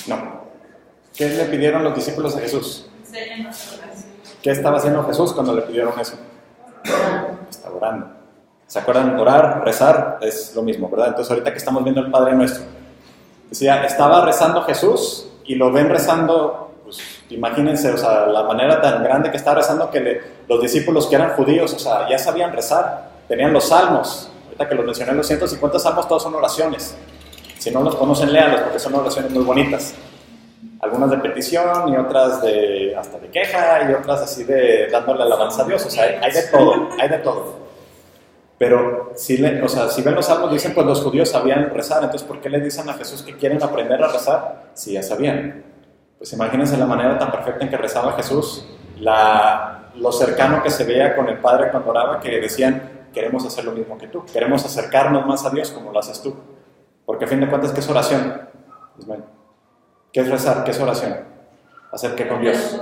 No. ¿Qué le pidieron los discípulos a Jesús? Enséñanos a orar. ¿Qué estaba haciendo Jesús cuando le pidieron eso? Estaba orando. ¿Se acuerdan? Orar, rezar es lo mismo, ¿verdad? Entonces ahorita que estamos viendo el Padre Nuestro, decía, estaba rezando Jesús y lo ven rezando, pues imagínense, o sea, la manera tan grande que estaba rezando que los discípulos que eran judíos, o sea, ya sabían rezar, tenían los salmos, ahorita que los mencioné, los 150 salmos, todos son oraciones. Si no los conocen, léanlos porque son oraciones muy bonitas. Algunas de petición y otras hasta de queja y otras así de dándole alabanza a Dios. O sea, hay de todo, hay de todo. Pero si ven los salmos, dicen, pues los judíos sabían rezar. Entonces, ¿por qué le dicen a Jesús que quieren aprender a rezar? Si ya sabían. Pues imagínense la manera tan perfecta en que rezaba Jesús, lo cercano que se veía con el Padre cuando oraba, que decían, queremos hacer lo mismo que tú. Queremos acercarnos más a Dios como lo haces tú. Porque a fin de cuentas, ¿qué es oración? Ismael. ¿Qué es rezar? ¿Qué es oración? ¿Hacer qué con Dios?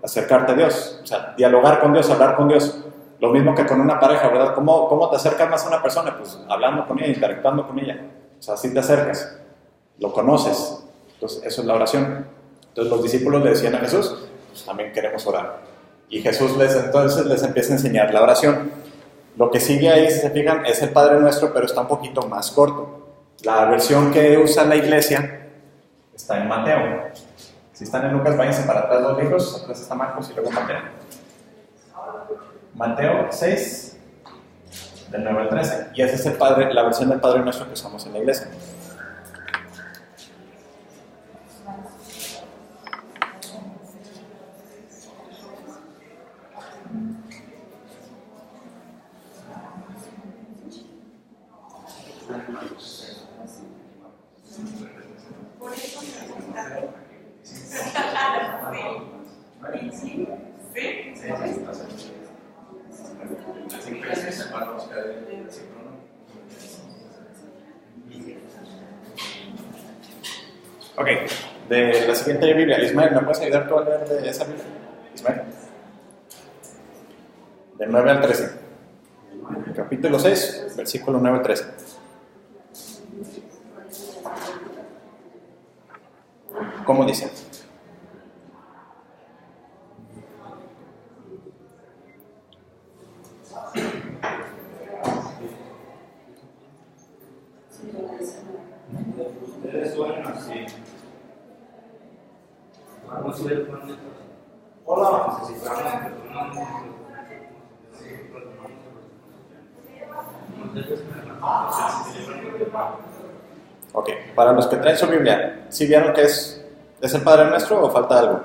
Acercarte a Dios. O sea, dialogar con Dios, hablar con Dios. Lo mismo que con una pareja, ¿verdad? ¿Cómo te acercas más a una persona? Pues hablando con ella, interactuando con ella. O sea, así te acercas. Lo conoces. Entonces, eso es la oración. Entonces, los discípulos le decían a Jesús, pues también queremos orar. Y Jesús entonces les empieza a enseñar la oración. Lo que sigue ahí, si se fijan, es el Padre Nuestro, pero está un poquito más corto. La versión que usa la iglesia está en Mateo. Si están en Lucas, váyanse para atrás 2 libros. Atrás está Marcos y luego Mateo. Mateo 6, del 9 al 13. Y esa es la versión del Padre Nuestro que usamos en la iglesia. Ok, de la siguiente Biblia. Ismael, ¿me puedes ayudar tú a leer de esa Biblia? Ismael. Del 9 al 13. Capítulo 6, versículo 9 al 13. ¿Cómo dice? Ustedes suenan así. Vamos a ver cuándo. Hola, necesitamos Ok, para los que traen su Biblia, ¿sí vieron que es el Padre Nuestro o falta algo?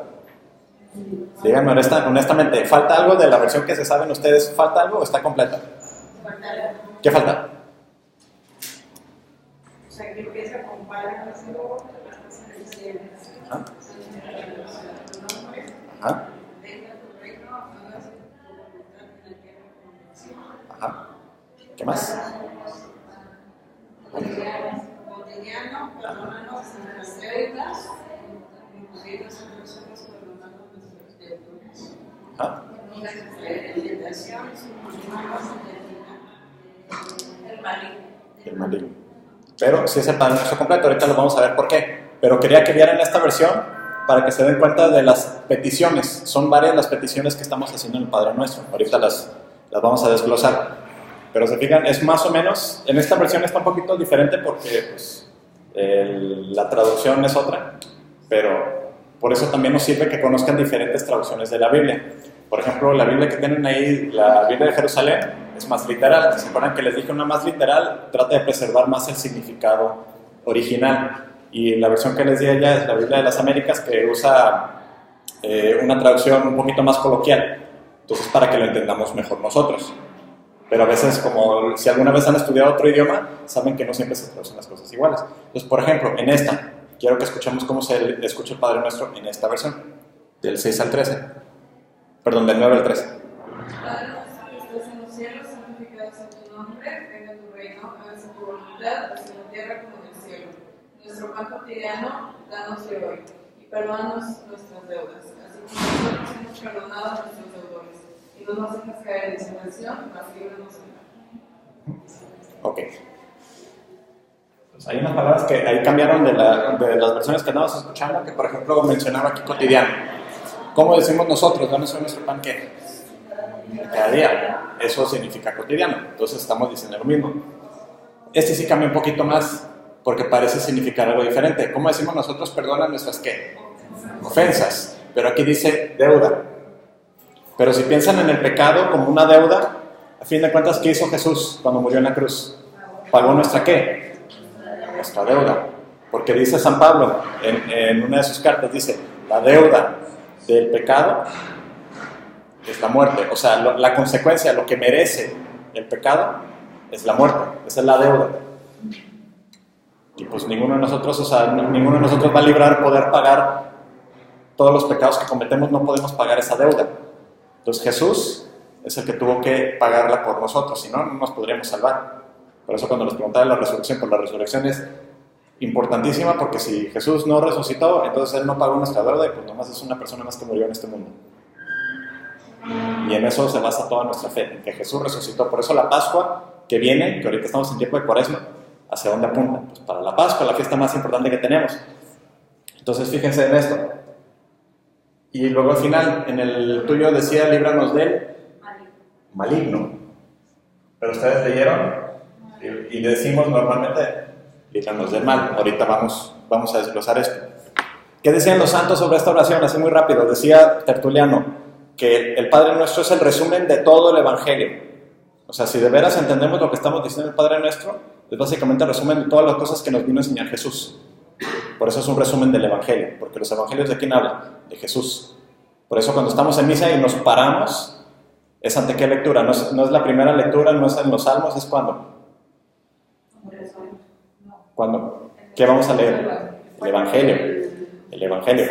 Díganme honestamente, ¿falta algo de la versión que se saben ustedes? ¿Falta algo o está completa? ¿Qué falta? O sea, que empieza con Padre Nuestro, Ajá. Ajá. Ajá. ¿Qué más? Cotidiano, perdónanos nuestras deudas, incluidos a nosotros perdonando nuestros deudores. Ajá. No nos dejes en tentación, el maligno. El maligno. Pero si es el Padre Nuestro completo, ahorita lo vamos a ver por qué. Pero quería que vieran esta versión para que se den cuenta de las peticiones. Son varias las peticiones que estamos haciendo en el Padre Nuestro. Ahorita las vamos a desglosar. Pero se fijan, es más o menos, en esta versión está un poquito diferente porque pues, la traducción es otra, pero por eso también nos sirve que conozcan diferentes traducciones de la Biblia. Por ejemplo, la Biblia que tienen ahí, la Biblia de Jerusalén, es más literal. ¿Se acuerdan que les dije una más literal? Trata de preservar más el significado original. Y la versión que les di allá es la Biblia de las Américas, que usa una traducción un poquito más coloquial. Entonces, para que lo entendamos mejor nosotros. Pero a veces, como si alguna vez han estudiado otro idioma, saben que no siempre se traducen las cosas iguales. Entonces, por ejemplo, en esta, quiero que escuchemos cómo se escucha el Padre Nuestro en esta versión, del 6 al 13. Perdón, del 9 al 13. Padre nuestro que estás en los cielos, santificado sea tu nombre, venga tu reino, hágase tu voluntad, así en la tierra como en el cielo. Nuestro pan cotidiano, danoslo hoy, y perdónanos nuestras deudas, así como nosotros hemos perdonado a nuestros deudores. Y no nos dejes caer en tentación, mas líbranos del mal. Ok. Pues hay unas palabras que ahí cambiaron de las versiones que andamos escuchando, que por ejemplo mencionaba aquí cotidiano. ¿Cómo decimos nosotros? ¿Dónde es nuestro pan qué? Cada día. Eso significa cotidiano. Entonces estamos diciendo lo mismo. Este sí cambia un poquito más, porque parece significar algo diferente. ¿Cómo decimos nosotros perdona nuestras qué? Ofensas. Pero aquí dice deuda. Pero si piensan en el pecado como una deuda, a fin de cuentas, ¿qué hizo Jesús cuando murió en la cruz? ¿Pagó nuestra qué? Nuestra deuda. Porque dice San Pablo en una de sus cartas, dice, la deuda del pecado es la muerte. O sea, la consecuencia, lo que merece el pecado es la muerte. Esa es la deuda. Y pues ninguno de nosotros va a librar poder pagar todos los pecados que cometemos, no podemos pagar esa deuda. Entonces Jesús es el que tuvo que pagarla por nosotros, si no, no nos podríamos salvar. Por eso cuando nos preguntaban la resurrección, pues la resurrección es importantísima, porque si Jesús no resucitó, entonces Él no pagó nuestra deuda y pues nomás es una persona más que murió en este mundo. Y en eso se basa toda nuestra fe, en que Jesús resucitó. Por eso la Pascua que viene, que ahorita estamos en tiempo de Cuaresma, ¿hacia dónde apunta? Pues para la Pascua, la fiesta más importante que tenemos. Entonces fíjense en esto. Y luego al final, en el tuyo decía, líbranos del maligno. Pero ustedes leyeron y le decimos normalmente, líbranos del mal. Ahorita vamos a desglosar esto. ¿Qué decían los santos sobre esta oración? Así muy rápido. Decía Tertuliano que el Padre Nuestro es el resumen de todo el Evangelio. O sea, si de veras entendemos lo que estamos diciendo el Padre Nuestro, es básicamente el resumen de todas las cosas que nos vino a enseñar Jesús. Por eso es un resumen del Evangelio, porque los Evangelios ¿de quién hablan? De Jesús. Por eso cuando estamos en misa y nos paramos, ¿es ante qué lectura? No es la primera lectura, no es en los Salmos, ¿es cuándo? ¿Cuándo? ¿Qué vamos a leer? El Evangelio. El Evangelio.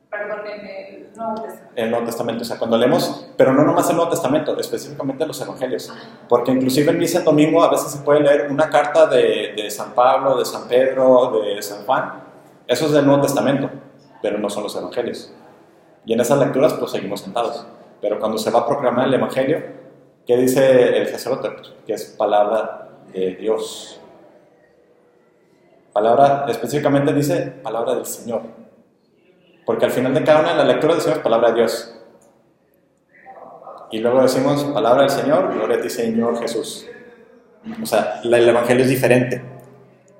Perdón, en el Nuevo Testamento. El Nuevo Testamento, o sea, cuando leemos, pero no nomás el Nuevo Testamento, específicamente los Evangelios, porque inclusive en misa en domingo a veces se puede leer una carta de San Pablo, de San Pedro, de San Juan, eso es del Nuevo Testamento, pero no son los Evangelios. Y en esas lecturas pues seguimos sentados, pero cuando se va a proclamar el Evangelio, ¿qué dice el sacerdote? Pues, que es palabra de Dios. Palabra, específicamente dice palabra del Señor. Porque al final de cada una de las lecturas decimos palabra de Dios. Y luego decimos palabra del Señor, gloria a ti Señor Jesús. O sea, el Evangelio es diferente.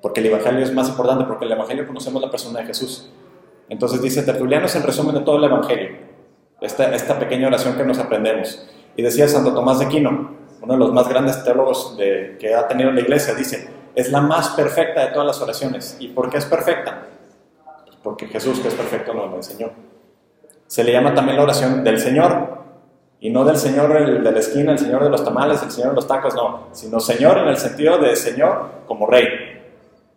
Porque el Evangelio es más importante, porque en el Evangelio conocemos la persona de Jesús. Entonces dice Tertuliano es el resumen de todo el Evangelio. Esta pequeña oración que nos aprendemos. Y decía Santo Tomás de Aquino, uno de los más grandes teólogos que ha tenido la Iglesia, dice, es la más perfecta de todas las oraciones. ¿Y por qué es perfecta? Porque Jesús, que es perfecto, nos lo enseñó. Se le llama también la oración del Señor, y no del Señor de la esquina, el Señor de los tamales, el Señor de los tacos, no, sino Señor en el sentido de Señor como Rey.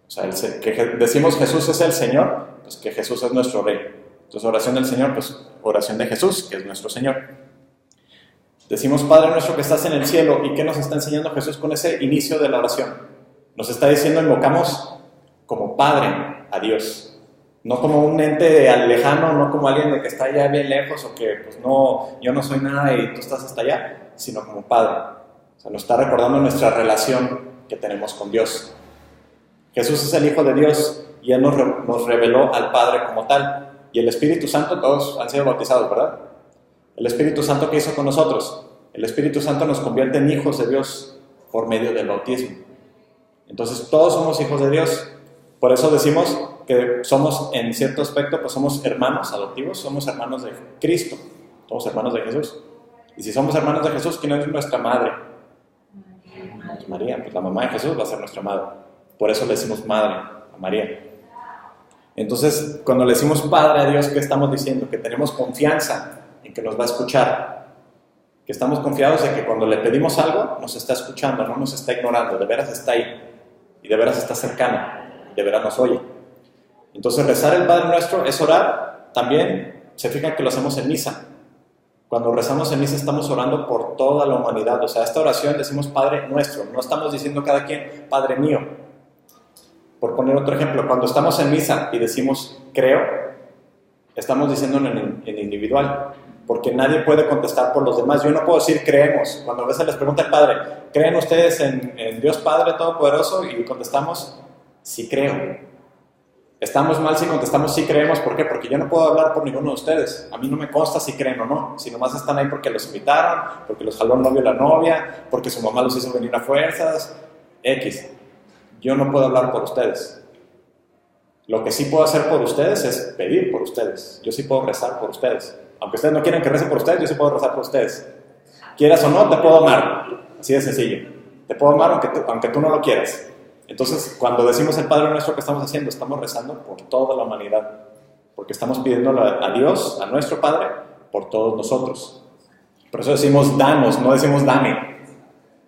O sea, que decimos Jesús es el Señor, pues que Jesús es nuestro Rey. Entonces, oración del Señor, pues oración de Jesús, que es nuestro Señor. Decimos Padre nuestro que estás en el cielo, ¿y qué nos está enseñando Jesús con ese inicio de la oración? Nos está diciendo, invocamos como Padre a Dios. No como un ente lejano, no como alguien que está allá bien lejos o que pues no, yo no soy nada y tú estás hasta allá, sino como Padre. O sea, nos está recordando nuestra relación que tenemos con Dios. Jesús es el Hijo de Dios y Él nos reveló al Padre como tal. Y el Espíritu Santo, todos han sido bautizados, ¿verdad? El Espíritu Santo, ¿qué hizo con nosotros? El Espíritu Santo nos convierte en hijos de Dios por medio del bautismo. Entonces todos somos hijos de Dios. Por eso decimos que somos, en cierto aspecto, pues somos hermanos adoptivos, somos hermanos de Cristo, somos hermanos de Jesús. Y si somos hermanos de Jesús, ¿quién es nuestra madre? Pues María, pues la mamá de Jesús va a ser nuestra madre. Por eso le decimos madre a María. Entonces, cuando le decimos Padre a Dios, ¿qué estamos diciendo? Que tenemos confianza en que nos va a escuchar. Que estamos confiados en que cuando le pedimos algo, nos está escuchando, no nos está ignorando, de veras está ahí. Y de veras está cercano, de veras nos oye. Entonces rezar el Padre Nuestro es orar, también se fijan que lo hacemos en misa. Cuando rezamos en misa estamos orando por toda la humanidad, o sea, esta oración decimos Padre Nuestro, no estamos diciendo cada quien Padre mío. Por poner otro ejemplo, cuando estamos en misa y decimos creo, estamos diciendo en individual, porque nadie puede contestar por los demás. Yo no puedo decir creemos. Cuando a veces les pregunta el Padre, ¿creen ustedes en Dios Padre Todopoderoso? Y contestamos, sí creo. Estamos mal si contestamos sí creemos. ¿Por qué? Porque yo no puedo hablar por ninguno de ustedes. A mí no me consta si creen o no. Si nomás están ahí porque los invitaron, porque los jaló el novio o la novia, porque su mamá los hizo venir a fuerzas, X. Yo no puedo hablar por ustedes. Lo que sí puedo hacer por ustedes es pedir por ustedes. Yo sí puedo rezar por ustedes. Aunque ustedes no quieran que rece por ustedes, yo sí puedo rezar por ustedes. Quieras o no, te puedo amar. Así de sencillo. Te puedo amar aunque tú no lo quieras. Entonces, cuando decimos el Padre Nuestro, ¿qué estamos haciendo? Estamos rezando por toda la humanidad. Porque estamos pidiéndole a Dios, a nuestro Padre, por todos nosotros. Por eso decimos danos, no decimos dame.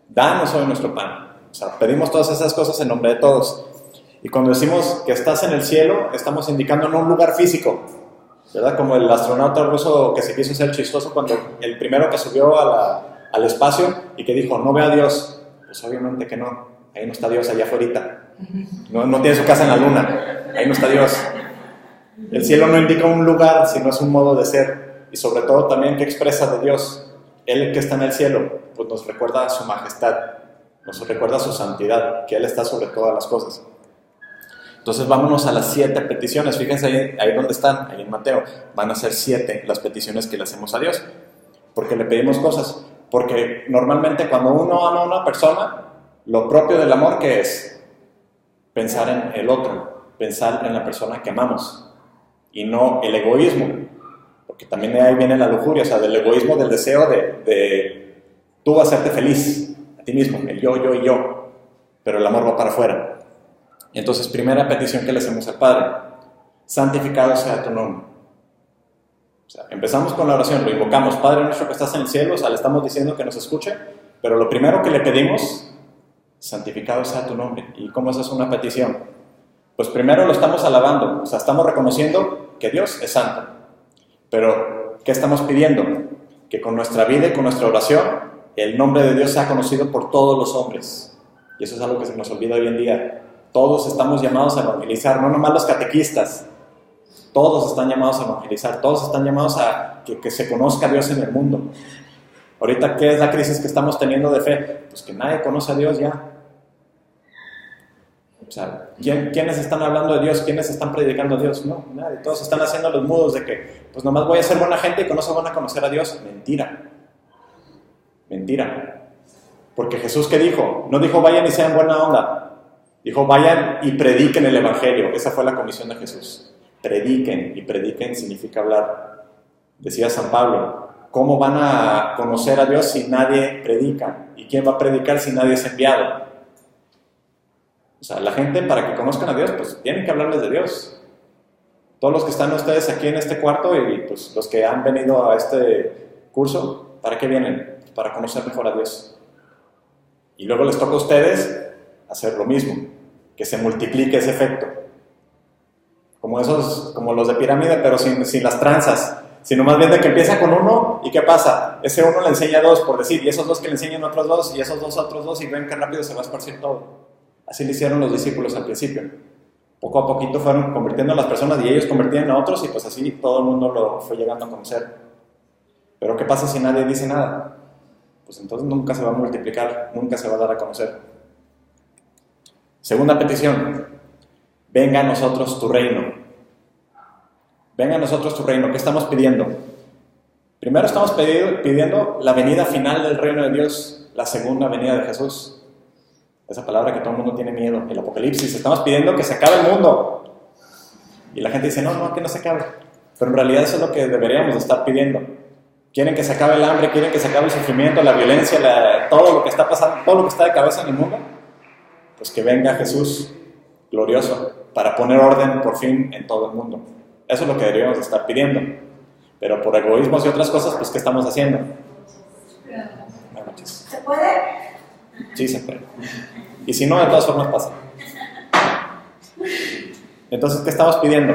Danos hoy nuestro pan. O sea, pedimos todas esas cosas en nombre de todos. Y cuando decimos que estás en el cielo, estamos indicando no un lugar físico, ¿verdad? Como el astronauta ruso que se quiso hacer chistoso cuando el primero que subió al espacio y que dijo, no veo a Dios. Pues obviamente que no. Ahí no está Dios, allá afuera. No tiene su casa en la luna. Ahí no está Dios. El cielo no indica un lugar, sino es un modo de ser. Y sobre todo también qué expresa de Dios. Él que está en el cielo, pues nos recuerda su majestad, nos recuerda su santidad, que Él está sobre todas las cosas. Entonces vámonos a las 7 peticiones. Fíjense ahí donde están, ahí en Mateo. Van a ser 7 las peticiones que le hacemos a Dios. Porque le pedimos cosas. Porque normalmente cuando uno ama a una persona, lo propio del amor, ¿qué es? Pensar en el otro, pensar en la persona que amamos, y no el egoísmo, porque también ahí viene la lujuria, o sea, del egoísmo, del deseo de tú hacerte feliz, a ti mismo, el yo y yo, pero el amor va para afuera. Entonces, primera petición que le hacemos al Padre, santificado sea tu nombre. O sea, empezamos con la oración, lo invocamos, Padre nuestro que estás en el cielo, o sea, le estamos diciendo que nos escuche, pero lo primero que le pedimos, santificado sea tu nombre. ¿Y cómo esa es una petición? Pues primero lo estamos alabando, o sea, estamos reconociendo que Dios es santo. Pero, ¿qué estamos pidiendo? Que con nuestra vida y con nuestra oración, el nombre de Dios sea conocido por todos los hombres. Y eso es algo que se nos olvida hoy en día. Todos estamos llamados a evangelizar, no nomás los catequistas. Todos están llamados a evangelizar, todos están llamados a que se conozca a Dios en el mundo. Ahorita, ¿qué es la crisis que estamos teniendo de fe? Pues que nadie conoce a Dios ya. O sea, ¿quiénes están hablando de Dios? ¿Quiénes están predicando a Dios? No, nadie. Todos están haciendo los mudos de que, pues nomás voy a ser buena gente y que no se van a conocer a Dios. Mentira. Mentira. Porque Jesús, ¿qué dijo? No dijo vayan y sean buena onda. Dijo vayan y prediquen el Evangelio. Esa fue la comisión de Jesús. Prediquen. Y prediquen significa hablar. Decía San Pablo, ¿cómo van a conocer a Dios si nadie predica? ¿Y quién va a predicar si nadie es enviado? O sea, la gente, para que conozcan a Dios, pues tienen que hablarles de Dios. Todos los que están ustedes aquí en este cuarto y pues los que han venido a este curso, ¿para qué vienen? Para conocer mejor a Dios. Y luego les toca a ustedes hacer lo mismo, que se multiplique ese efecto. Como los de pirámide, pero sin las tranzas. Sino más bien de que empieza con uno, ¿y qué pasa? Ese uno le enseña a 2, por decir, y esos 2 que le enseñan a otros 2, y esos 2 a otros 2, y ven que rápido se va a esparcir todo. Así le hicieron los discípulos al principio. Poco a poquito fueron convirtiendo a las personas y ellos convertían a otros y pues así todo el mundo lo fue llegando a conocer. Pero ¿qué pasa si nadie dice nada? Pues entonces nunca se va a multiplicar, nunca se va a dar a conocer. Segunda petición, venga a nosotros tu reino. Venga a nosotros tu reino. ¿Qué estamos pidiendo? Primero estamos pidiendo la venida final del reino de Dios, la segunda venida de Jesús. Esa palabra que todo el mundo tiene miedo, el apocalipsis. Estamos pidiendo que se acabe el mundo. Y la gente dice, no, que no se acabe. Pero en realidad eso es lo que deberíamos de estar pidiendo. Quieren que se acabe el hambre, quieren que se acabe el sufrimiento, la violencia, todo lo que está pasando, todo lo que está de cabeza en el mundo. Pues que venga Jesús glorioso para poner orden por fin en todo el mundo. Eso es lo que deberíamos de estar pidiendo. Pero por egoísmos y otras cosas, pues ¿qué estamos haciendo? Buenas noches. ¿Se puede? Sí, se puede. Y si no, de todas formas pasa. Entonces, ¿qué estamos pidiendo?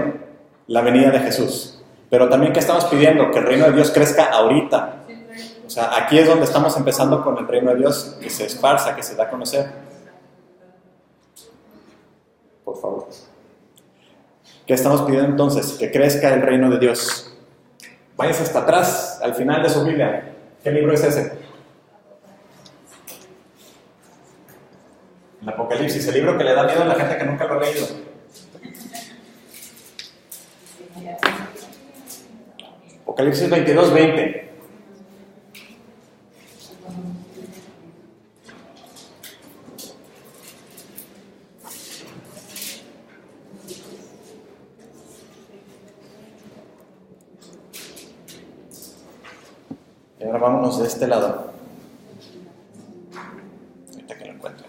La venida de Jesús. Pero también, ¿qué estamos pidiendo? Que el reino de Dios crezca ahorita. O sea, aquí es donde estamos empezando con el reino de Dios, que se esparza, que se da a conocer. Por favor. ¿Qué estamos pidiendo entonces? Que crezca el reino de Dios. Váyanse hasta atrás, al final de su Biblia. ¿Qué libro es ese? El Apocalipsis, el libro que le da miedo a la gente que nunca lo ha leído. Apocalipsis 22:20. Y ahora vámonos de este lado. Ahorita que lo encuentre.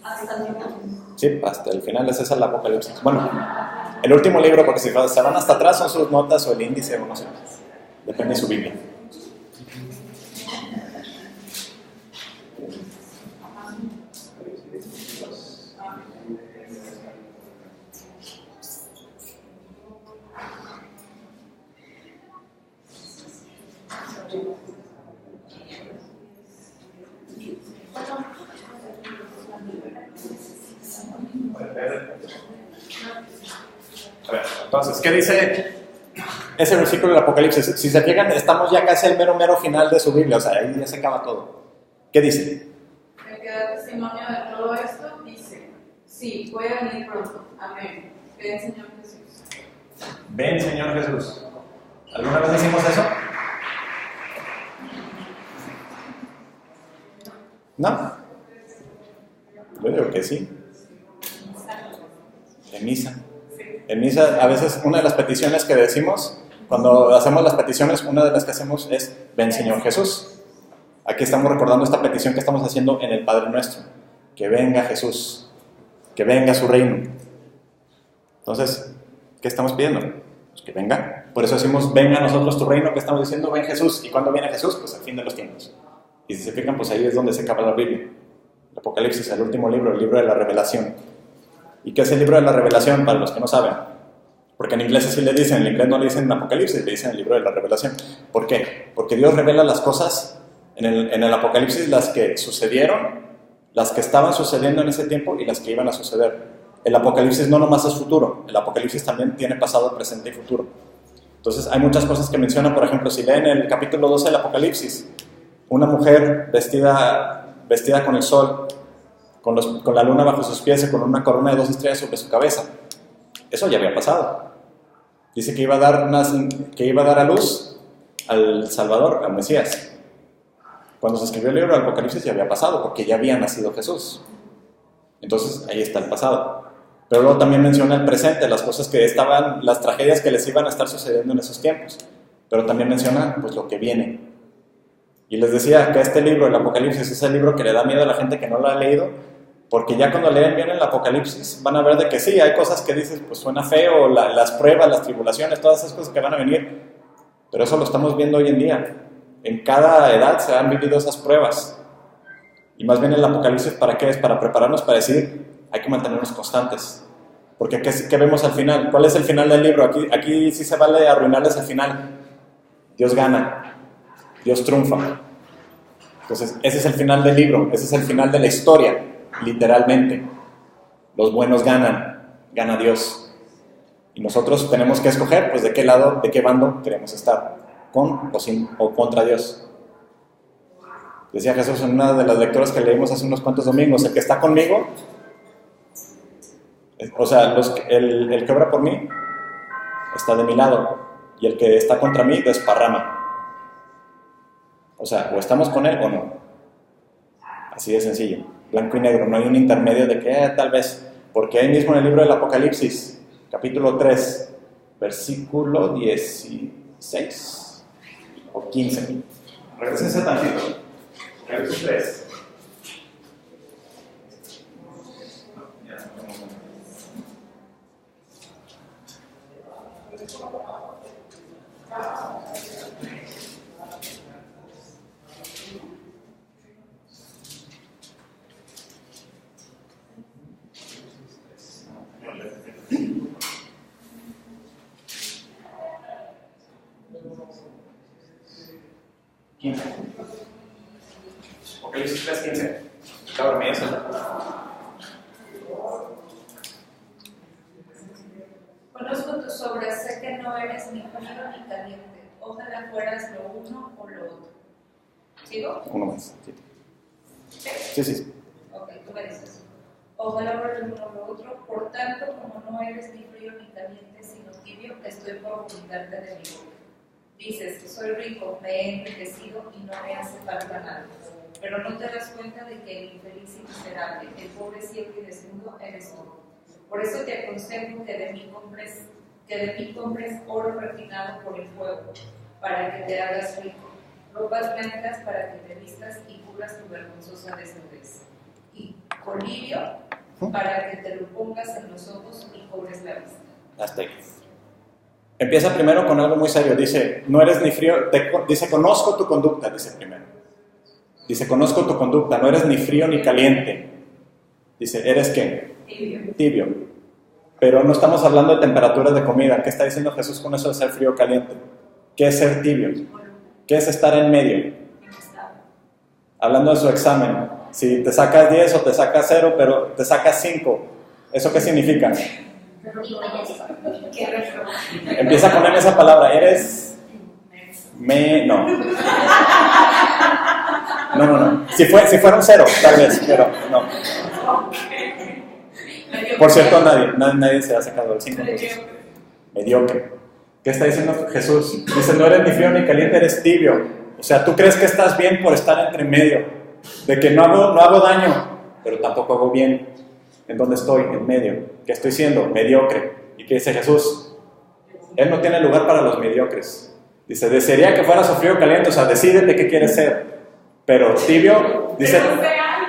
¿Hasta el final? Sí, hasta el final es esa el Apocalipsis. Bueno, el último libro, porque si se van hasta atrás son sus notas o el índice o no sé. Depende de su Biblia. A ver, entonces, ¿qué dice ese versículo del Apocalipsis? Si se fijan, estamos ya casi al mero final de su Biblia, o sea, ahí ya se acaba todo. ¿Qué dice? El que da testimonio de todo esto dice: sí, voy a venir pronto. Amén. Ven, Señor Jesús. Ven, Señor Jesús. ¿Alguna vez decimos eso? ¿No? Yo digo que sí. En misa. En misa, a veces, una de las peticiones que decimos, cuando hacemos las peticiones, una de las que hacemos es: ven, Señor Jesús. Aquí estamos recordando esta petición que estamos haciendo en el Padre Nuestro. Que venga Jesús. Que venga su reino. Entonces, ¿qué estamos pidiendo? Pues que venga. Por eso decimos: venga a nosotros tu reino. ¿Qué estamos diciendo? Ven Jesús. ¿Y cuándo viene Jesús? Pues al fin de los tiempos. Y si se fijan, pues ahí es donde se acaba la Biblia. El Apocalipsis, el último libro, el libro de la revelación. ¿Y qué es el libro de la revelación? Para los que no saben. Porque en inglés así le dicen, en inglés no le dicen Apocalipsis, le dicen el libro de la revelación. ¿Por qué? Porque Dios revela las cosas en el Apocalipsis, las que sucedieron, las que estaban sucediendo en ese tiempo y las que iban a suceder. El Apocalipsis no nomás es futuro, el Apocalipsis también tiene pasado, presente y futuro. Entonces hay muchas cosas que menciona, por ejemplo, si leen el capítulo 12 del Apocalipsis, una mujer vestida con el sol, con la luna bajo sus pies y con una corona de 2 estrellas sobre su cabeza. Eso ya había pasado. Dice que iba a dar a luz al Salvador, al Mesías. Cuando se escribió el libro del Apocalipsis ya había pasado, porque ya había nacido Jesús. Entonces ahí está el pasado. Pero luego también menciona el presente, las cosas que estaban, las tragedias que les iban a estar sucediendo en esos tiempos. Pero también menciona pues lo que viene. Y les decía que este libro, el Apocalipsis, es el libro que le da miedo a la gente que no lo ha leído, porque ya cuando leen bien el Apocalipsis van a ver de que sí, hay cosas que dices, pues suena feo, las pruebas, las tribulaciones, todas esas cosas que van a venir, pero eso lo estamos viendo hoy en día. En cada edad se han vivido esas pruebas. Y más bien el Apocalipsis, ¿para qué es? Para prepararnos para decir, hay que mantenernos constantes. Porque ¿qué vemos al final? ¿Cuál es el final del libro? Aquí sí se vale arruinarles el final. Dios gana. Dios triunfa. Entonces, ese es el final del libro, ese es el final de la historia, literalmente. Los buenos ganan, gana Dios. Y nosotros tenemos que escoger, pues, de qué lado, de qué bando queremos estar, con o contra Dios. Decía Jesús en una de las lecturas que leímos hace unos cuantos domingos: el que está conmigo, o sea, el que obra por mí, está de mi lado, y el que está contra mí desparrama. O sea, o estamos con él o no. Así de sencillo. Blanco y negro. No hay un intermedio de que tal vez. Porque ahí mismo en el libro del Apocalipsis, capítulo 3, versículo 16 o 15. Regrésense tantito. Apocalipsis 3. Apocalipsis 3:15. ¿Está dormida eso? Conozco tus obras, sé que no eres ni frío ni caliente. ojalá fueras lo uno o lo otro. ¿Sigo? Uno más. Sí. Ok, tú me dices. Ojalá fueras lo uno o lo otro. Por tanto, como no eres ni frío ni caliente, sino tibio, estoy por vomitarte de mi boca. Dices, soy rico, me he enriquecido y no me hace falta nada. Pero no te das cuenta de que el infeliz y miserable, el pobre ciego y desnudo, eres tú. Por eso te aconsejo que de mí compres oro refinado por el fuego, para que te hagas rico, ropas blancas para que te vistas y cubras tu vergonzosa desnudez, y colirio para que te lo pongas en los ojos y cobres la vista. Hasta ahí. Empieza primero con algo muy serio. Dice, no eres ni frío, dice, conozco tu conducta, dice primero. Dice, conozco tu conducta, no eres ni frío ni caliente. Dice, ¿eres qué? Tibio. Pero no estamos hablando de temperatura de comida. ¿Qué está diciendo Jesús con eso de ser frío o caliente? ¿Qué es ser tibio? ¿Qué es estar en medio? Hablando de su examen. Si te sacas 10 o te sacas 0, pero te sacas 5, ¿eso qué significa? Empieza con esa palabra. ¿Eres? No. No. Si fuera un 0, tal vez, pero no. Por cierto, nadie se ha sacado el 5. Mediocre. ¿Qué está diciendo Jesús? Dice, no eres ni frío ni caliente, eres tibio. O sea, tú crees que estás bien por estar entre medio. De que no hago daño, pero tampoco hago bien. ¿En dónde estoy? En medio. ¿Qué estoy siendo? Mediocre. ¿Y qué dice Jesús? Él no tiene lugar para los mediocres. Dice, desearía que fueras frío o caliente. O sea, decídete qué quieres ser. Pero tibio, dice,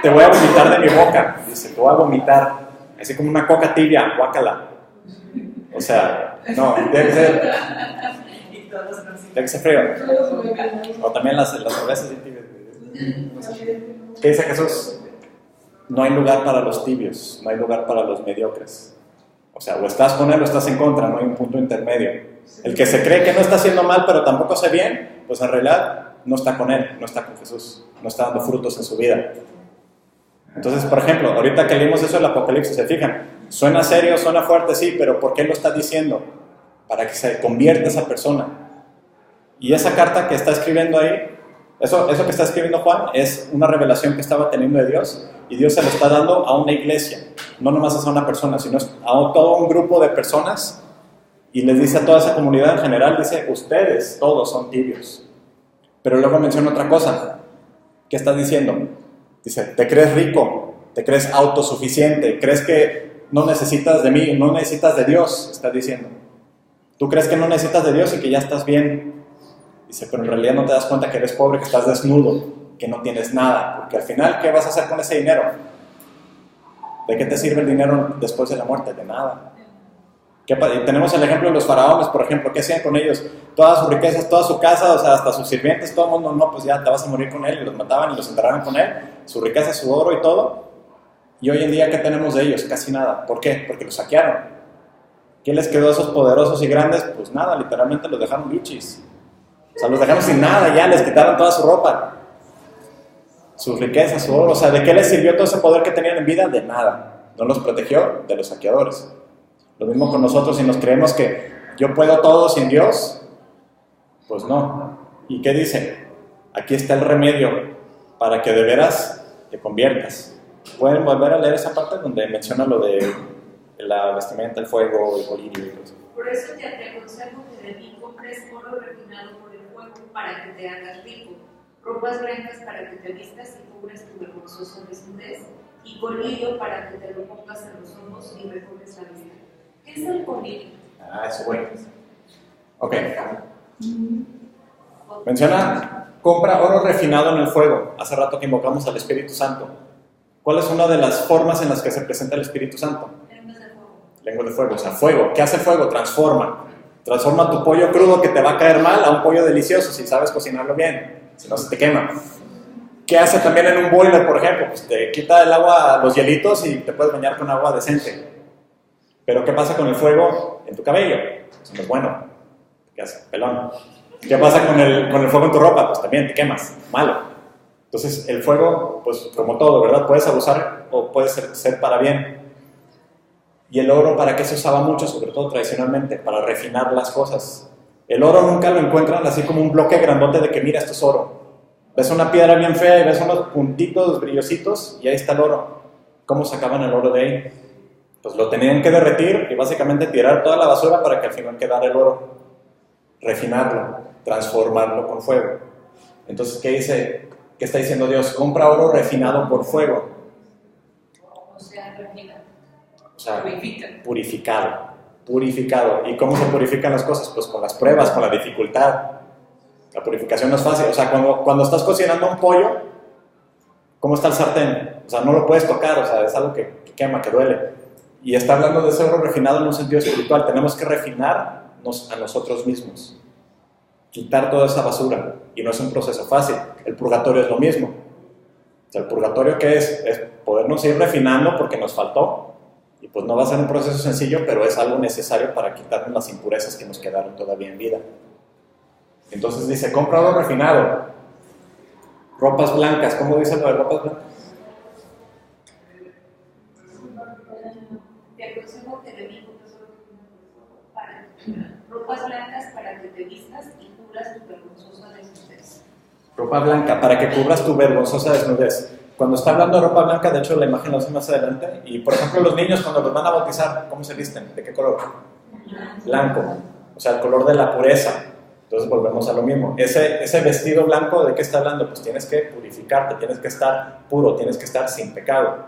te voy a vomitar de mi boca. Dice, te voy a vomitar. Así como una coca tibia, guácala. O sea, no, debe ser frío. O también las cervezas tibias. ¿Qué dice Jesús? No hay lugar para los tibios, no hay lugar para los mediocres. O sea, o estás con él o estás en contra, no hay un punto intermedio. El que se cree que no está haciendo mal, pero tampoco hace bien, pues en realidad no está con él, no está con Jesús, no está dando frutos en su vida. Entonces, por ejemplo, ahorita que leímos eso del Apocalipsis, ¿se fijan? Suena serio, suena fuerte, sí, pero ¿por qué lo está diciendo? Para que se convierta esa persona. Y esa carta que está escribiendo ahí, eso que está escribiendo Juan, es una revelación que estaba teniendo de Dios, y Dios se lo está dando a una iglesia, no nomás a una persona, sino a todo un grupo de personas, y les dice a toda esa comunidad en general, dice, ustedes todos son tibios. Pero luego menciona otra cosa. ¿Qué está diciendo? Dice, te crees rico, te crees autosuficiente, crees que no necesitas de mí, no necesitas de Dios, está diciendo. Tú crees que no necesitas de Dios y que ya estás bien. Dice, pero en realidad no te das cuenta que eres pobre, que estás desnudo, que no tienes nada, porque al final, ¿qué vas a hacer con ese dinero? ¿De qué te sirve el dinero después de la muerte? De nada. Tenemos el ejemplo de los faraones, por ejemplo. ¿Qué hacían con ellos? Todas sus riquezas, toda su casa, o sea, hasta sus sirvientes, todo el mundo, no, pues ya te vas a morir con él, y los mataban y los enterraban con él, su riqueza, su oro y todo. Y hoy en día, ¿qué tenemos de ellos? Casi nada. ¿Por qué? Porque los saquearon. ¿Qué les quedó a esos poderosos y grandes? Pues nada, literalmente los dejaron bichis. O sea, los dejaron sin nada, ya les quitaron toda su ropa, sus riquezas, su oro. O sea, ¿de qué les sirvió todo ese poder que tenían en vida? De nada. No los protegió de los saqueadores. Lo mismo con nosotros, si nos creemos que yo puedo todo sin Dios, pues no. ¿Y qué dice? Aquí está el remedio para que de veras te conviertas. ¿Pueden volver a leer esa parte donde menciona lo de la vestimenta, el fuego, el colirio y todo eso? Por eso te aconsejo que de mí compres oro refinado por el fuego para que te hagas rico, ropas blancas para que te vistas y cubres tu vergonzosa desnudez, y colirio para que te lo pongas en los ojos y recobres la vista. ¿Qué es el colirio? Eso bueno. Ok. Menciona, compra oro refinado en el fuego. Hace rato que invocamos al Espíritu Santo. ¿Cuál es una de las formas en las que se presenta el Espíritu Santo? Lenguas de fuego. Lenguas de fuego, o sea, fuego. ¿Qué hace fuego? Transforma. Transforma tu pollo crudo que te va a caer mal a un pollo delicioso si sabes cocinarlo bien, si no se te quema. ¿Qué hace también en un boiler, por ejemplo? Pues te quita el agua, los hielitos, y te puedes bañar con agua decente. Pero ¿qué pasa con el fuego en tu cabello? Pues no es bueno. ¿Qué hace? Pelón. ¿Qué pasa con el fuego en tu ropa? Pues también te quemas. Malo. Entonces el fuego, pues como todo, ¿verdad? Puedes abusar o puede ser para bien. ¿Y el oro para qué se usaba mucho? Sobre todo tradicionalmente, para refinar las cosas. El oro nunca lo encuentran así como un bloque grandote de que mira, esto es oro. Ves una piedra bien fea y ves unos puntitos brillositos y ahí está el oro. ¿Cómo sacaban el oro de ahí? Pues lo tenían que derretir y básicamente tirar toda la basura para que al final quedara el oro. Refinarlo, transformarlo con fuego. Entonces, ¿qué dice? ¿Qué está diciendo Dios? Compra oro refinado por fuego. O sea, refina. O sea, Purifica. Purificado. ¿Y cómo se purifican las cosas? Pues con las pruebas, con la dificultad. La purificación no es fácil. O sea, cuando estás cocinando un pollo, ¿cómo está el sartén? O sea, no lo puedes tocar, o sea, es algo que quema, que duele. Y está hablando de ese oro refinado en un sentido espiritual. Tenemos que refinarnos a nosotros mismos. Quitar toda esa basura. Y no es un proceso fácil. El purgatorio es lo mismo. O sea, el purgatorio, ¿qué es? Es podernos ir refinando porque nos faltó. Y pues no va a ser un proceso sencillo, pero es algo necesario para quitarnos las impurezas que nos quedaron todavía en vida. Entonces dice, compra oro refinado. Ropas blancas. ¿Cómo dice lo de ropas blancas? Te aconsejo que te ropas blancas para que te vistas y cubras tu vergonzosa desnudez. Ropa blanca, para que cubras tu vergonzosa desnudez. Cuando está hablando de ropa blanca, de hecho la imagen la hace más adelante, y por ejemplo los niños cuando los van a bautizar, ¿cómo se visten? ¿De qué color? Blanco, o sea el color de la pureza. Entonces volvemos a lo mismo. Ese vestido blanco, ¿de qué está hablando? Pues tienes que purificarte, tienes que estar puro, tienes que estar sin pecado.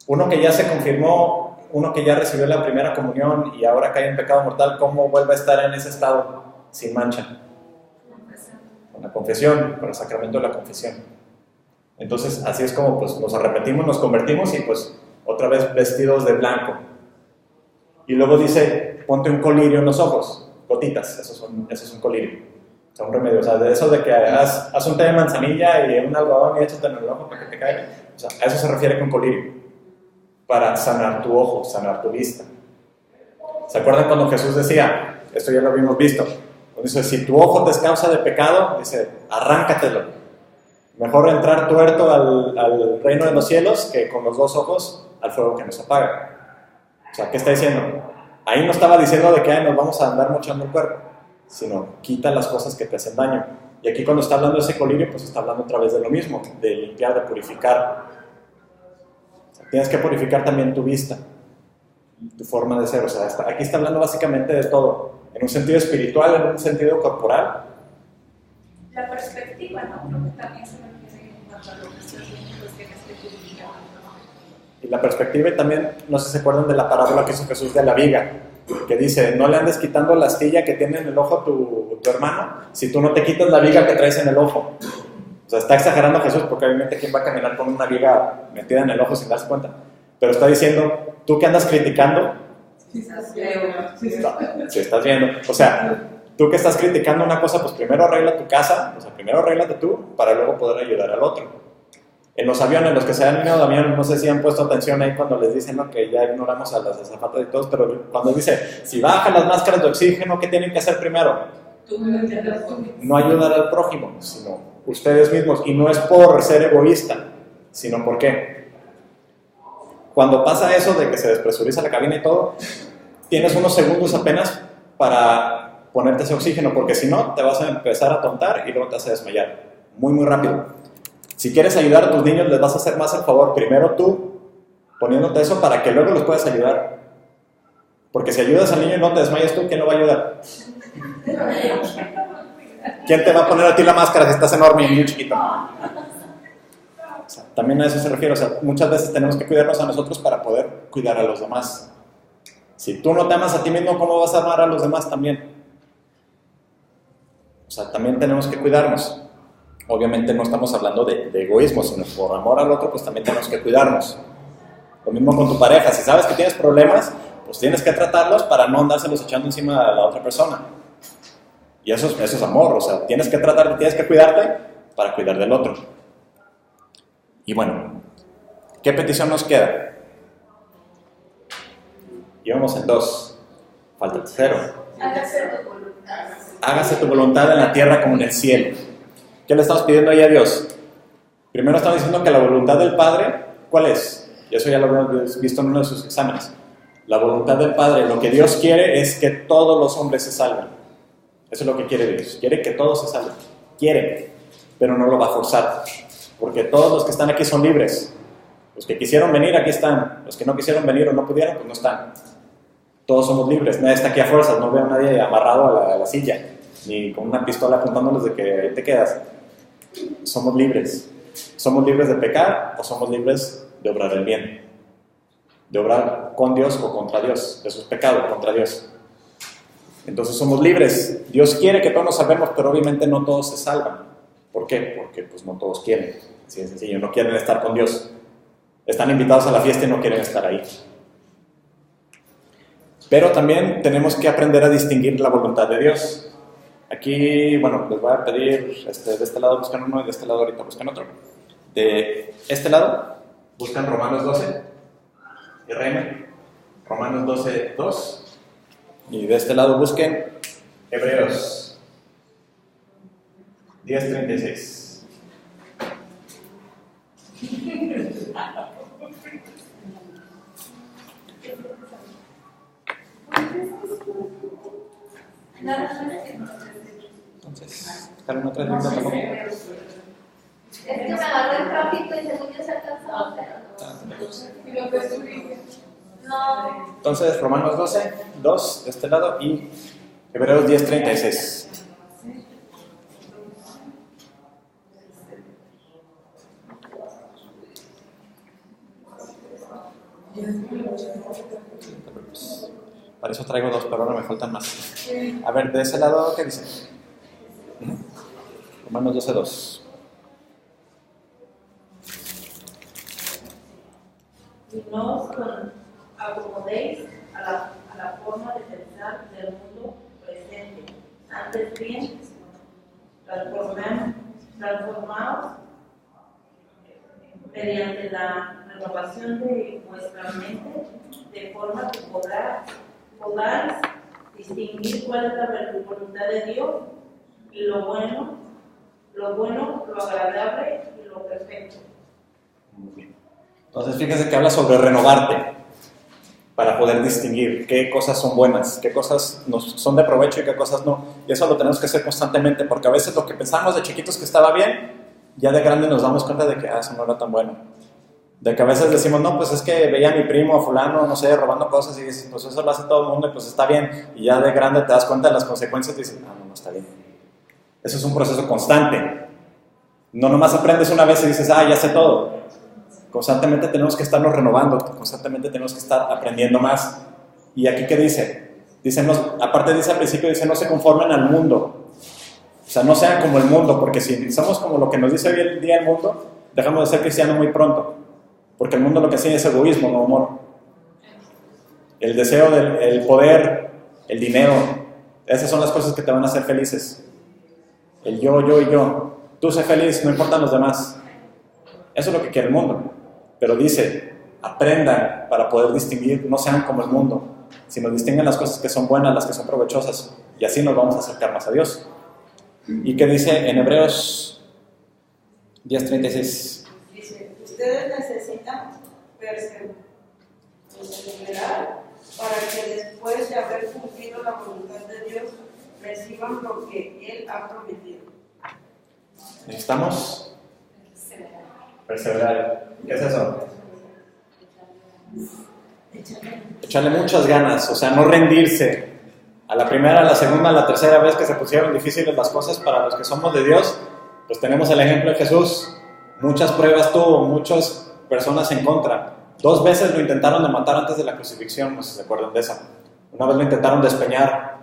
Uno que ya se confirmó, uno que ya recibió la primera comunión y ahora cae en pecado mortal, ¿cómo vuelve a estar en ese estado sin mancha? Con la confesión, con el sacramento de la confesión. Entonces así es como pues, nos arrepentimos, nos convertimos y pues otra vez vestidos de blanco. Y luego dice, ponte un colirio en los ojos, gotitas, eso es un colirio. O sea, un remedio, o sea, de eso de que haz un té de manzanilla y un algodón y échate en el ojo para que te caiga. O sea, a eso se refiere con colirio. Para sanar tu ojo, sanar tu vista. ¿Se acuerdan cuando Jesús decía, esto ya lo habíamos visto, cuando dice, si tu ojo te es causa de pecado, dice, arráncatelo. Mejor entrar tuerto al reino de los cielos que con los dos ojos al fuego que nos apaga. O sea, ¿qué está diciendo? Ahí no estaba diciendo de que nos vamos a andar mochando el cuerpo, sino quita las cosas que te hacen daño. Y aquí cuando está hablando de ese colirio, pues está hablando otra vez de lo mismo, de limpiar, de purificar. O sea, tienes que purificar también tu vista, tu forma de ser. O sea, aquí está hablando básicamente de todo, en un sentido espiritual, en un sentido corporal. La perspectiva, ¿no? Creo que también se refiere en cuanto a lo que estás viendo, pues tienes que purificar. Y la perspectiva, y también, no sé si se acuerdan de la parábola que hizo Jesús de la viga, que dice, no le andes quitando la astilla que tiene en el ojo tu hermano, si tú no te quitas la viga que traes en el ojo. O sea, está exagerando Jesús, porque obviamente ¿quién va a caminar con una viga metida en el ojo sin darse cuenta? Pero está diciendo, tú que andas criticando, Si estás viendo, o sea, tú que estás criticando una cosa, pues primero arregla tu casa, o sea, primero arréglate tú, para luego poder ayudar al otro. En los aviones, los que se han venido de avión, no sé si han puesto atención ahí cuando les dicen, ¿no?, que ya ignoramos a las azafatas y todos, pero cuando dice, si bajan las máscaras de oxígeno, ¿qué tienen que hacer primero? No ayudar al prójimo, sino ustedes mismos. Y no es por ser egoísta, sino por qué. Cuando pasa eso de que se despresuriza la cabina y todo, tienes unos segundos apenas para ponerte ese oxígeno, porque si no, te vas a empezar a tontar y luego te vas a desmayar. Muy, muy rápido. Si quieres ayudar a tus niños, les vas a hacer más el favor primero tú, poniéndote eso para que luego los puedas ayudar. Porque si ayudas al niño y no te desmayas tú, ¿quién lo va a ayudar? ¿Quién te va a poner a ti la máscara si estás enorme y bien chiquito? O sea, también a eso se refiere. O sea, muchas veces tenemos que cuidarnos a nosotros para poder cuidar a los demás. Si tú no te amas a ti mismo, ¿cómo vas a amar a los demás también? O sea, también tenemos que cuidarnos. Obviamente no estamos hablando de egoísmo, sino por amor al otro, pues también tenemos que cuidarnos. Lo mismo con tu pareja. Si sabes que tienes problemas, pues tienes que tratarlos para no andárselos echando encima a la otra persona. Y eso es amor. O sea, tienes que tratarte, tienes que cuidarte para cuidar del otro. Y bueno, ¿qué petición nos queda? Íbamos en 2. Falta el 0. Hágase tu voluntad. Hágase tu voluntad en la tierra como en el cielo. ¿Qué le estamos pidiendo ahí a Dios? Primero estamos diciendo que la voluntad del Padre, ¿cuál es? Y eso ya lo hemos visto en uno de sus exámenes. La voluntad del Padre, lo que Dios quiere es que todos los hombres se salven. Eso es lo que quiere Dios. Quiere que todos se salven. Quiere, pero no lo va a forzar. Porque todos los que están aquí son libres. Los que quisieron venir, aquí están. Los que no quisieron venir o no pudieron, pues no están. Todos somos libres. Nadie está aquí a fuerzas. No veo a nadie amarrado a la silla. Ni con una pistola apuntándoles de que ahí te quedas. Somos libres. ¿Somos libres de pecar o somos libres de obrar el bien? De obrar con Dios o contra Dios. Eso es pecado, contra Dios. Entonces somos libres. Dios quiere que todos nos salvemos, pero obviamente no todos se salvan. ¿Por qué? Porque pues no todos quieren. Así de sencillo, no quieren estar con Dios. Están invitados a la fiesta y no quieren estar ahí. Pero también tenemos que aprender a distinguir la voluntad de Dios. Aquí, bueno, les voy a pedir, de este lado buscan uno y de este lado ahorita buscan otro. De este lado buscan Romanos 12 y Reina, Romanos 12, 2. Y de este lado busquen Hebreos 10:36. Entonces, ¿buscaron otra Biblia tampoco? Es que me agarró el tráfico y según yo se alcanzaba, pero ¿Y lo que es tu Biblia? no. Entonces, Romanos 12, 2 de este lado y Hebreos 10:36. Para eso traigo dos, pero ahora me faltan más. A ver, de ese lado, ¿qué dice? Romanos 12, 2. Y no os acomodéis a la forma de pensar del mundo presente. Antes bien, transformaos mediante la renovación de vuestra mente, de forma que podáis distinguir cuál es la voluntad de Dios y lo bueno, lo agradable y lo perfecto. Entonces, fíjense que habla sobre renovarte para poder distinguir qué cosas son buenas, qué cosas nos son de provecho y qué cosas no. Y eso lo tenemos que hacer constantemente, porque a veces lo que pensamos de chiquitos que estaba bien, ya de grande nos damos cuenta de que eso no era tan bueno. De que a veces decimos, no, pues es que veía a mi primo o fulano, no sé, robando cosas y dices, pues eso lo hace todo el mundo y pues está bien. Y ya de grande te das cuenta de las consecuencias y dices, no está bien. Eso es un proceso constante. No nomás aprendes una vez y dices, ya sé todo. Constantemente tenemos que estarnos renovando, constantemente tenemos que estar aprendiendo más. ¿Y aquí qué dice? Dice aparte dice al principio, dice, no se conformen al mundo. O sea, no sean como el mundo, porque si somos como lo que nos dice hoy en día el mundo, dejamos de ser cristianos muy pronto. Porque el mundo lo que enseña es egoísmo, no amor. El deseo del poder, el dinero, esas son las cosas que te van a hacer felices. El yo y yo. Tú sé feliz, no importan los demás. Eso es lo que quiere el mundo. Pero dice, aprendan para poder distinguir, no sean como el mundo, sino distingan las cosas que son buenas, las que son provechosas, y así nos vamos a acercar más a Dios. ¿Y qué dice en Hebreos 10:36? Dice, ustedes necesitan perseverar para que después de haber cumplido la voluntad de Dios, reciban lo que Él ha prometido. Necesitamos perseverar. ¿Qué es eso? Echarle muchas ganas, o sea, no rendirse. A la primera, a la segunda, a la tercera vez que se pusieron difíciles las cosas para los que somos de Dios, pues tenemos el ejemplo de Jesús. Muchas pruebas tuvo, muchas personas en contra. 2 veces lo intentaron de matar antes de la crucifixión, no sé si se acuerdan de esa. Una vez lo intentaron despeñar,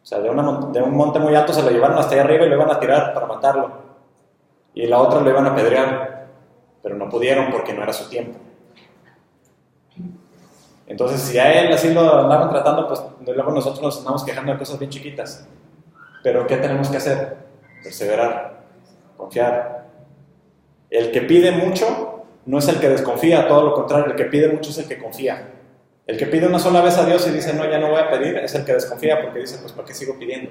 o sea, de un monte muy alto se lo llevaron hasta allá arriba y lo iban a tirar para matarlo. Y la otra lo iban a apedrear, pero no pudieron porque no era su tiempo. Entonces, si a él así lo andaban tratando, pues luego nosotros nos andamos quejando de cosas bien chiquitas. Pero ¿qué tenemos que hacer? Perseverar, confiar. El que pide mucho no es el que desconfía, todo lo contrario, el que pide mucho es el que confía. El que pide una sola vez a Dios y dice, no, ya no voy a pedir, es el que desconfía porque dice, pues ¿para qué sigo pidiendo?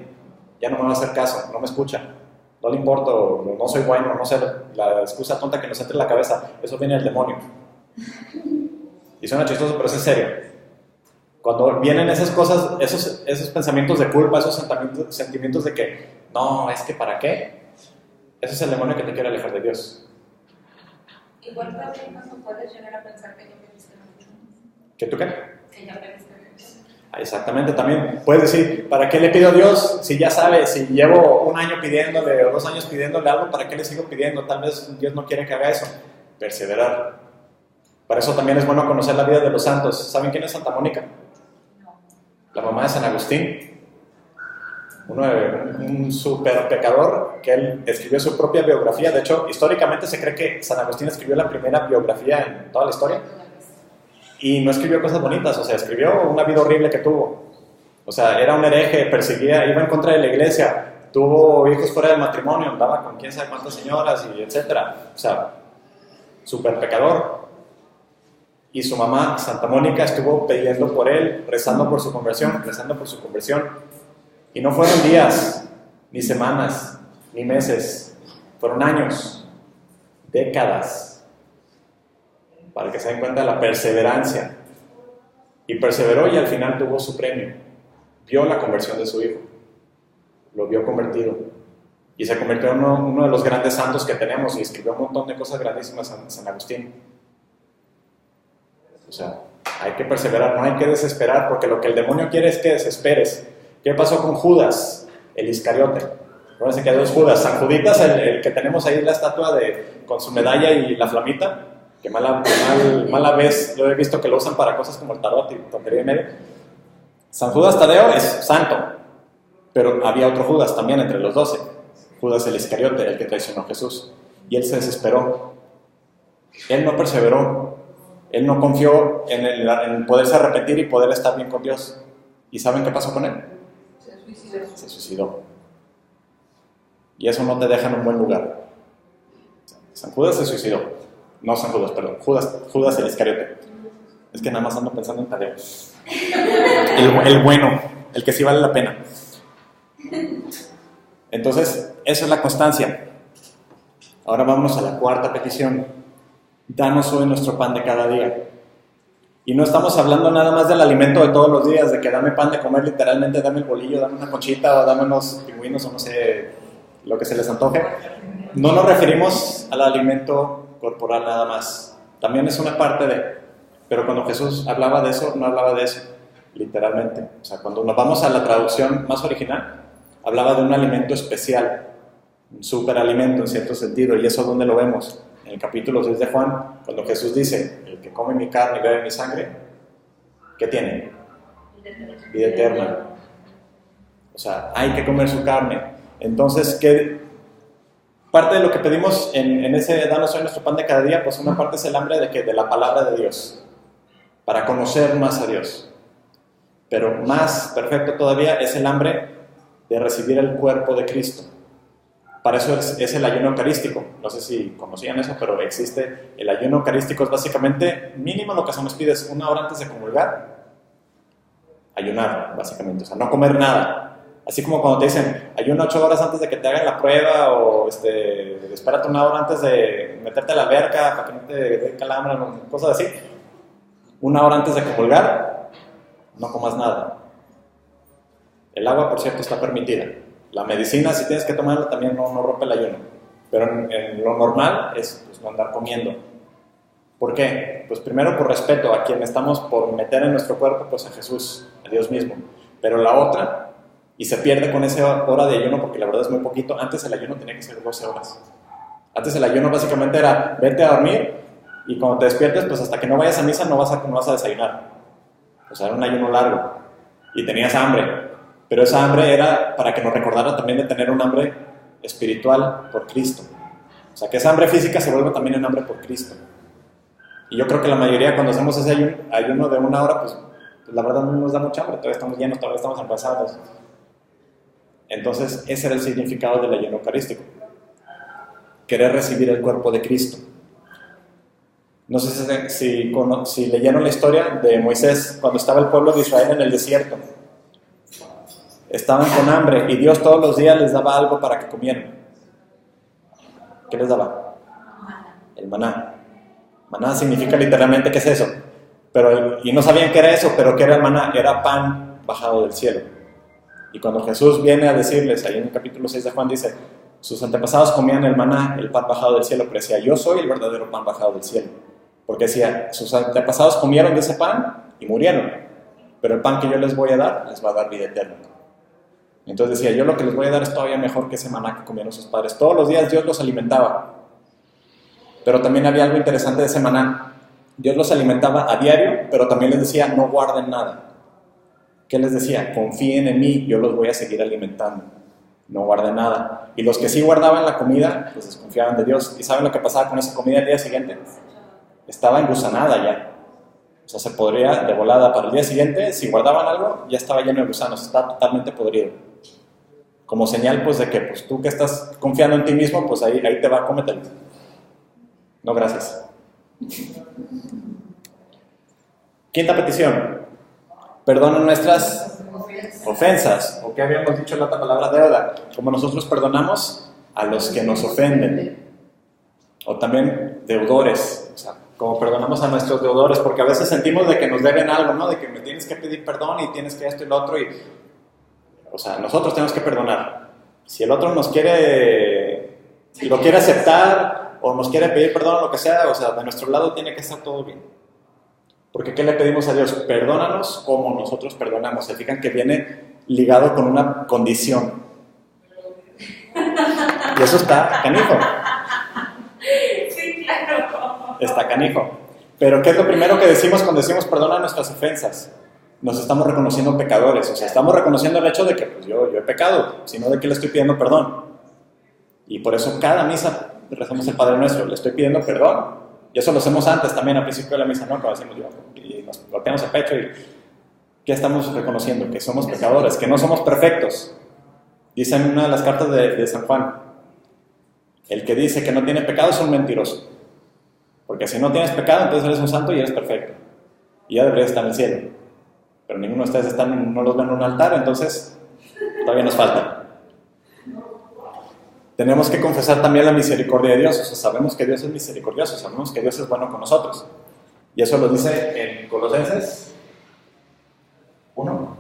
Ya no me va a hacer caso, no me escucha, no le importo, no soy bueno, no sé, la excusa tonta que nos entre en la cabeza, eso viene del demonio. Y suena chistoso, pero es en serio. Cuando vienen esas cosas, esos pensamientos de culpa, esos sentimientos de que, no, es que ¿para qué? Ese es el demonio que te quiere alejar de Dios. Igual también cuando puedes llegar a pensar que ya pediste mucho. ¿Que tú qué? Que ya pediste mucho. Exactamente, también puedes decir, ¿para qué le pido a Dios? Si ya sabe, si llevo 1 año pidiéndole o 2 años pidiéndole algo, ¿para qué le sigo pidiendo? Tal vez Dios no quiere que haga eso. Perseverar. Para eso también es bueno conocer la vida de los santos. ¿Saben quién es Santa Mónica? La mamá de San Agustín. Un super pecador que él escribió su propia biografía. De hecho, históricamente se cree que San Agustín escribió la primera biografía en toda la historia. Y no escribió cosas bonitas, o sea, escribió una vida horrible que tuvo. O sea, era un hereje, perseguía, iba en contra de la iglesia, tuvo hijos fuera del matrimonio, andaba con quién sabe cuántas señoras y etcétera. O sea, súper pecador. Y su mamá, Santa Mónica, estuvo pidiendo por él, rezando por su conversión. Y no fueron días, ni semanas, ni meses, fueron años, décadas. Para que se den cuenta de la perseverancia. Y perseveró y al final tuvo su premio. Vio la conversión de su hijo. Lo vio convertido. Y se convirtió en uno de los grandes santos que tenemos y escribió un montón de cosas grandísimas en San Agustín. O sea, hay que perseverar, no hay que desesperar, porque lo que el demonio quiere es que desesperes. ¿Qué pasó con Judas, el Iscariote? Acuérdense que hay 2 Judas. San Juditas, el que tenemos ahí en la estatua con su medalla y la flamita, que mala vez yo he visto que lo usan para cosas como el tarot y tontería y media. San Judas Tadeo es santo, pero había otro Judas también entre los 12, Judas el Iscariote, el que traicionó a Jesús, y él se desesperó, él no perseveró, él no confió en poderse arrepentir y poder estar bien con Dios. ¿Y saben qué pasó con él? Se suicidó. Y eso no te deja en un buen lugar. San Judas se suicidó. No San Judas, perdón. Judas el Iscariote. Es que nada más ando pensando en Tadeo. El bueno, el que sí vale la pena. Entonces, eso es la constancia. Ahora vamos a la 4ª petición. Danos hoy nuestro pan de cada día. Y no estamos hablando nada más del alimento de todos los días, de que dame pan de comer, literalmente dame el bolillo, dame una conchita o dame unos pingüinos o no sé, lo que se les antoje. No nos referimos al alimento corporal nada más. También es una parte de... Pero cuando Jesús hablaba de eso, no hablaba de eso, literalmente. O sea, cuando nos vamos a la traducción más original, hablaba de un alimento especial, un superalimento en cierto sentido. ¿Y eso dónde lo vemos? En el capítulo 6 de Juan, cuando Jesús dice, el que come mi carne y bebe mi sangre, ¿qué tiene? Vida eterna. O sea, hay que comer su carne. Entonces, ¿qué? Parte de lo que pedimos en ese danos hoy nuestro pan de cada día, pues una parte es el hambre de la palabra de Dios, para conocer más a Dios. Pero más perfecto todavía es el hambre de recibir el cuerpo de Cristo. Para eso es el ayuno eucarístico. No sé si conocían eso, pero existe el ayuno eucarístico. Es básicamente, mínimo lo que se nos pide es 1 hora antes de comulgar, ayunar, básicamente. O sea, no comer nada. Así como cuando te dicen, ayuna 8 horas antes de que te hagan la prueba, o espérate 1 hora antes de meterte a la alberca para que no te dé calambre, cosas así. 1 hora antes de comulgar, no comas nada. El agua, por cierto, está permitida. La medicina, si tienes que tomarla, también no rompe el ayuno. Pero en lo normal es pues, no andar comiendo. ¿Por qué? Pues primero por respeto a quien estamos por meter en nuestro cuerpo, pues a Jesús, a Dios mismo. Pero la otra... Y se pierde con esa hora de ayuno porque la verdad es muy poquito. Antes el ayuno tenía que ser 12 horas. Antes el ayuno básicamente era vete a dormir y cuando te despiertes, pues hasta que no vayas a misa no vas a desayunar. O sea, era un ayuno largo y tenías hambre. Pero esa hambre era para que nos recordara también de tener un hambre espiritual por Cristo. O sea, que esa hambre física se vuelve también en hambre por Cristo. Y yo creo que la mayoría cuando hacemos ese ayuno de 1 hora, pues la verdad no nos da mucha hambre. Todavía estamos llenos, todavía estamos envasados. Entonces, ese era el significado del ayuno eucarístico. Querer recibir el cuerpo de Cristo. No sé si leyeron la historia de Moisés cuando estaba el pueblo de Israel en el desierto. Estaban con hambre y Dios todos los días les daba algo para que comieran. ¿Qué les daba? El maná. Maná significa literalmente, ¿qué es eso? y no sabían qué era eso, pero que era el maná, era pan bajado del cielo. Y cuando Jesús viene a decirles, ahí en el capítulo 6 de Juan dice, sus antepasados comían el maná, el pan bajado del cielo, pero decía, yo soy el verdadero pan bajado del cielo. Porque decía, sus antepasados comieron de ese pan y murieron, pero el pan que yo les voy a dar, les va a dar vida eterna. Entonces decía, yo lo que les voy a dar es todavía mejor que ese maná que comieron sus padres. Todos los días Dios los alimentaba. Pero también había algo interesante de ese maná. Dios los alimentaba a diario, pero también les decía, no guarden nada. ¿Qué les decía? Confíen en mí, yo los voy a seguir alimentando. No guarden nada. Y los que sí guardaban la comida, pues desconfiaban de Dios. ¿Y saben lo que pasaba con esa comida el día siguiente? Estaba engusanada ya. O sea, se podría de volada para el día siguiente, si guardaban algo, ya estaba lleno de gusanos, estaba totalmente podrido. Como señal, pues, de que pues, tú que estás confiando en ti mismo, pues ahí te va, cómetelo. No, gracias. Quinta petición. Perdona nuestras ofensas. ¿O qué habíamos dicho en la otra palabra? Deuda. Como nosotros perdonamos a los que nos ofenden. O también deudores. O sea, como perdonamos a nuestros deudores. Porque a veces sentimos de que nos deben algo, ¿no? De que me tienes que pedir perdón y tienes que esto y lo otro. O sea, nosotros tenemos que perdonar. Si el otro nos quiere, si lo quiere aceptar o nos quiere pedir perdón o lo que sea, o sea, de nuestro lado tiene que estar todo bien. Porque ¿qué le pedimos a Dios? Perdónanos como nosotros perdonamos. Se fijan que viene ligado con una condición. Y eso está canijo. Sí, claro. Está canijo. Pero ¿qué es lo primero que decimos cuando decimos perdona nuestras ofensas? Nos estamos reconociendo pecadores. O sea, estamos reconociendo el hecho de que pues, yo he pecado, sino de que le estoy pidiendo perdón. Y por eso cada misa rezamos el Padre Nuestro. Le estoy pidiendo perdón. Y eso lo hacemos antes también, al principio de la misa, ¿no? Cuando decimos y nos golpeamos el pecho y ¿qué estamos reconociendo? Que somos pecadores, que no somos perfectos. Dice en una de las cartas de San Juan, el que dice que no tiene pecado es un mentiroso. Porque si no tienes pecado, entonces eres un santo y eres perfecto. Y ya deberías estar en el cielo. Pero ninguno de ustedes no los ven en un altar, entonces todavía nos falta. Tenemos que confesar también la misericordia de Dios. O sea, sabemos que Dios es misericordioso, sabemos que Dios es bueno con nosotros. Y eso lo dice en Colosenses 1.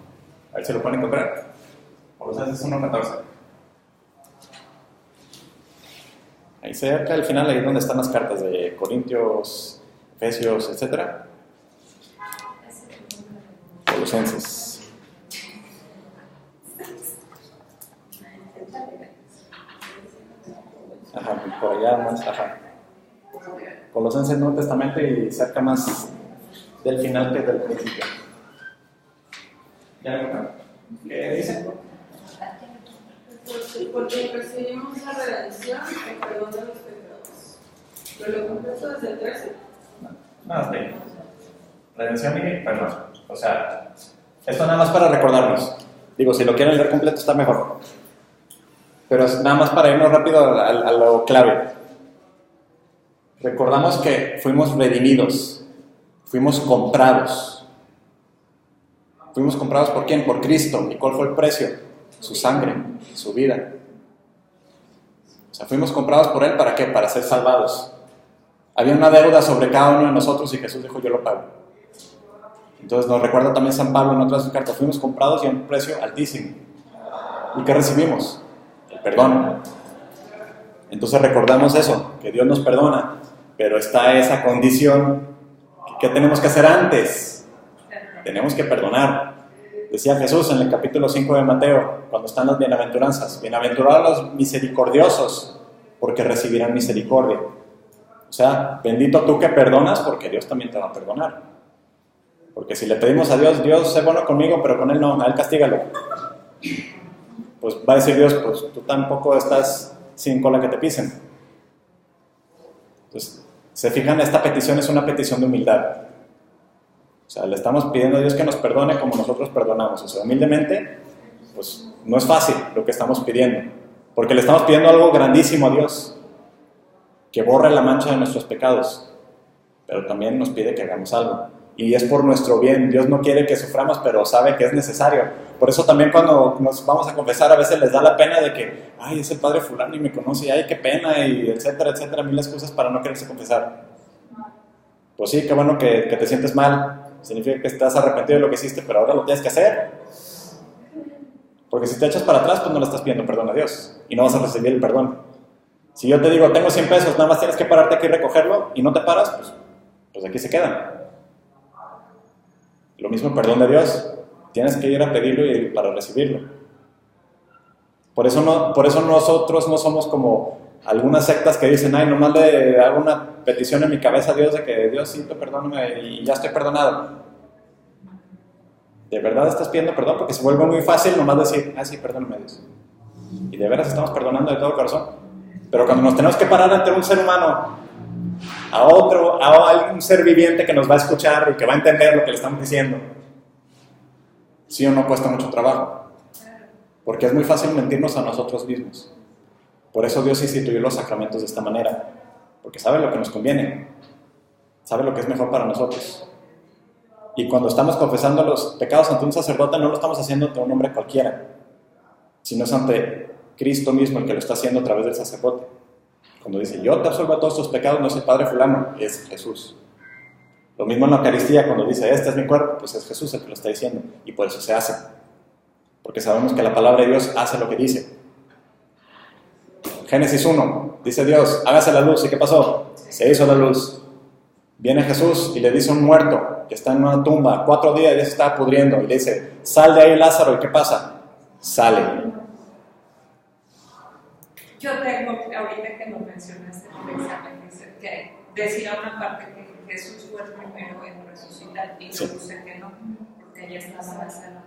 A ver si lo pueden encontrar. Colosenses 1:14. Ahí cerca, al final, ahí donde están las cartas de Corintios, Efesios, etc. Colosenses. Ajá, por allá más, ajá. Colosenses Nuevo Testamento y cerca más del final que del principio. ¿Ya? ¿Qué dice? Porque recibimos la redención en perdón de los pecados. Pero lo completo desde el 13. No, sí. Redención y perdón. O sea, esto nada más para recordarnos. Digo, si lo quieren leer completo está mejor. Pero es nada más para irnos rápido a lo clave. Recordamos que fuimos redimidos, fuimos comprados. ¿Fuimos comprados por quién? Por Cristo. ¿Y cuál fue el precio? Su sangre, su vida. O sea, fuimos comprados por Él, ¿para qué? Para ser salvados. Había una deuda sobre cada uno de nosotros y Jesús dijo, yo lo pago. Entonces nos recuerda también San Pablo en otras cartas, fuimos comprados y a un precio altísimo. ¿Y qué recibimos? El perdón. Entonces recordamos eso, que Dios nos perdona, pero está esa condición. ¿Qué tenemos que hacer antes? Tenemos que perdonar. Decía Jesús en el capítulo 5 de Mateo, cuando están las bienaventuranzas, bienaventurados los misericordiosos, porque recibirán misericordia. O sea, bendito tú que perdonas, porque Dios también te va a perdonar. Porque si le pedimos a Dios, Dios, sé bueno conmigo, pero con Él no, a Él castígalo. Pues va a decir Dios, pues tú tampoco estás sin cola que te pisen. Entonces, se fijan, esta petición es una petición de humildad. O sea, le estamos pidiendo a Dios que nos perdone como nosotros perdonamos. O sea, humildemente, pues no es fácil lo que estamos pidiendo. Porque le estamos pidiendo algo grandísimo a Dios. Que borre la mancha de nuestros pecados. Pero también nos pide que hagamos algo. Y es por nuestro bien. Dios no quiere que suframos, pero sabe que es necesario. Por eso también cuando nos vamos a confesar, a veces les da la pena de que, ay, es el padre fulano y me conoce, y ay, qué pena, y etcétera, etcétera, mil excusas para no quererse confesar. Pues sí, qué bueno que te sientes mal, significa que estás arrepentido de lo que hiciste, pero ahora lo tienes que hacer. Porque si te echas para atrás, pues no le estás pidiendo perdón a Dios y no vas a recibir el perdón. Si yo te digo, tengo 100 pesos, nada más tienes que pararte aquí y recogerlo y no te paras, pues aquí se quedan. Lo mismo el perdón de Dios. Tienes que ir a pedirlo y para recibirlo. Por eso nosotros no somos como algunas sectas que dicen, ay, nomás le hago una petición en mi cabeza a Dios de que Diosito, perdóname y ya estoy perdonado. ¿De verdad estás pidiendo perdón? Porque se vuelve muy fácil nomás decir, sí, perdóname Dios. Y de veras estamos perdonando de todo corazón. Pero cuando nos tenemos que parar ante un ser humano, a algún ser viviente que nos va a escuchar y que va a entender lo que le estamos diciendo, sí o no cuesta mucho trabajo. Porque es muy fácil mentirnos a nosotros mismos. Por eso Dios instituyó los sacramentos de esta manera. Porque sabe lo que nos conviene. Sabe lo que es mejor para nosotros. Y cuando estamos confesando los pecados ante un sacerdote, no lo estamos haciendo ante un hombre cualquiera, sino es ante Cristo mismo el que lo está haciendo a través del sacerdote. Cuando dice, yo te absuelvo todos tus pecados, no es el Padre fulano, es Jesús. Lo mismo en la Eucaristía, cuando dice, este es mi cuerpo, pues es Jesús el que lo está diciendo. Y por eso se hace. Porque sabemos que la palabra de Dios hace lo que dice. Génesis 1, dice Dios, hágase la luz. ¿Y qué pasó? Se hizo la luz. Viene Jesús y le dice a un muerto que está en una tumba, 4 días ya se está pudriendo, y le dice, sal de ahí Lázaro. ¿Y qué pasa? Sale. Yo tengo, ahorita que lo mencionaste en el examen, dice que decía una parte que Jesús fue el primero en resucitar, y yo sé que no, porque ya estaba basada.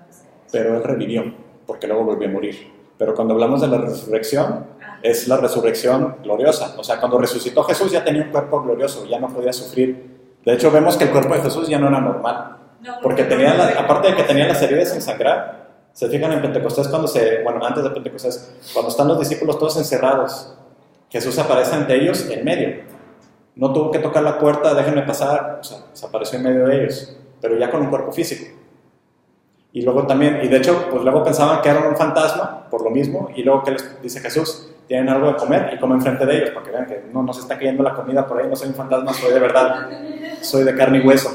Pero Él revivió, porque luego volvió a morir. Pero cuando hablamos de la resurrección, es la resurrección gloriosa. O sea, cuando resucitó Jesús ya tenía un cuerpo glorioso, ya no podía sufrir. De hecho, vemos que el cuerpo de Jesús ya no era normal. Porque tenía aparte de que tenía las heridas sin sangrar, se fijan en Pentecostés antes de Pentecostés, cuando están los discípulos todos encerrados, Jesús aparece ante ellos en medio. No tuvo que tocar la puerta, déjenme pasar, o sea, se apareció en medio de ellos, pero ya con un cuerpo físico. Y luego también, y de hecho, pues luego pensaban que eran un fantasma, por lo mismo, y luego que les dice Jesús, tienen algo de comer y comen enfrente de ellos, para que vean que no se está cayendo la comida por ahí, no soy un fantasma, soy de verdad, soy de carne y hueso.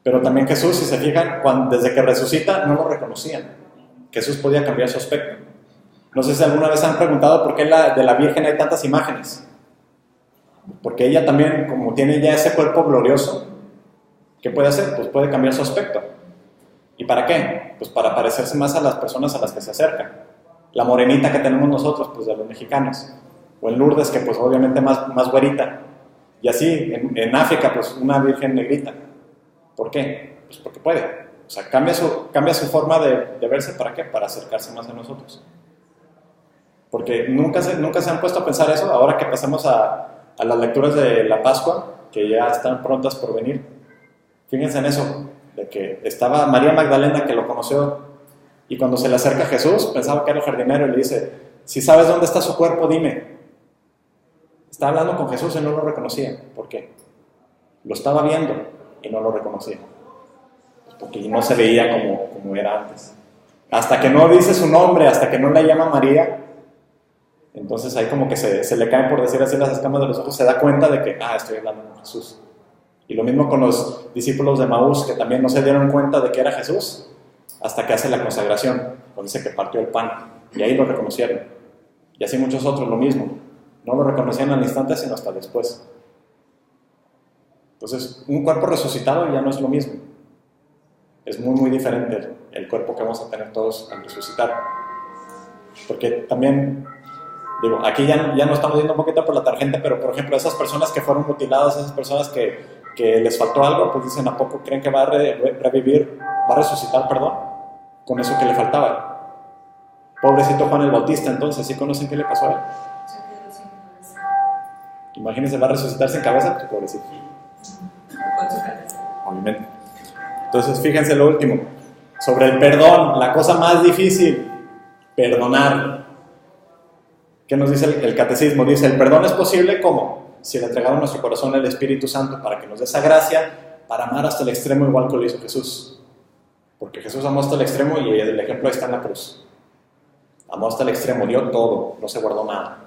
Pero también Jesús, si se fijan, desde que resucita, no lo reconocían. Jesús podía cambiar su aspecto. No sé si alguna vez han preguntado por qué de la Virgen hay tantas imágenes. Porque ella también, como tiene ya ese cuerpo glorioso, ¿qué puede hacer? Pues puede cambiar su aspecto. ¿Y para qué? Pues para parecerse más a las personas a las que se acercan. La morenita que tenemos nosotros, pues de los mexicanos. O en Lourdes, que pues obviamente más güerita. Y así, en África, pues una virgen negrita. ¿Por qué? Pues porque puede. O sea, cambia su forma de verse. ¿Para qué? Para acercarse más a nosotros. Porque nunca se han puesto a pensar eso. Ahora que pasemos a las lecturas de la Pascua, que ya están prontas por venir. Fíjense en eso, de que estaba María Magdalena, que lo conoció, y cuando se le acerca a Jesús, pensaba que era el jardinero, y le dice, si sabes dónde está su cuerpo, dime. Estaba hablando con Jesús y no lo reconocía. ¿Por qué? Lo estaba viendo y no lo reconocía. Pues porque no se veía como era antes. Hasta que no dice su nombre, hasta que no la llama María, entonces ahí como que se le caen, por decir así, las escamas de los ojos, se da cuenta de que, estoy hablando con Jesús. Y lo mismo con los discípulos de Maús, que también no se dieron cuenta de que era Jesús, hasta que hace la consagración, cuando dice que partió el pan, y ahí lo reconocieron. Y así muchos otros, lo mismo. No lo reconocían al instante, sino hasta después. Entonces, un cuerpo resucitado ya no es lo mismo. Es muy, muy diferente el cuerpo que vamos a tener todos al resucitar. Porque también, aquí ya no estamos yendo un poquito por la tangente, pero por ejemplo, esas personas que fueron mutiladas, esas personas que les faltó algo, pues dicen, ¿a poco creen que va a revivir, va a resucitar, con eso que le faltaba? Pobrecito Juan el Bautista, entonces, ¿sí conocen qué le pasó a él? Imagínense, va a resucitar sin cabeza, pues pobrecito. Obviamente. Entonces, fíjense lo último, sobre el perdón, la cosa más difícil, perdonar. ¿Qué nos dice el catecismo? Dice, el perdón es posible, ¿cómo? Si le entregamos nuestro corazón al Espíritu Santo para que nos dé esa gracia para amar hasta el extremo igual que lo hizo Jesús. Porque Jesús amó hasta el extremo y el ejemplo ahí está en la cruz. Amó hasta el extremo, dio todo, no se guardó nada.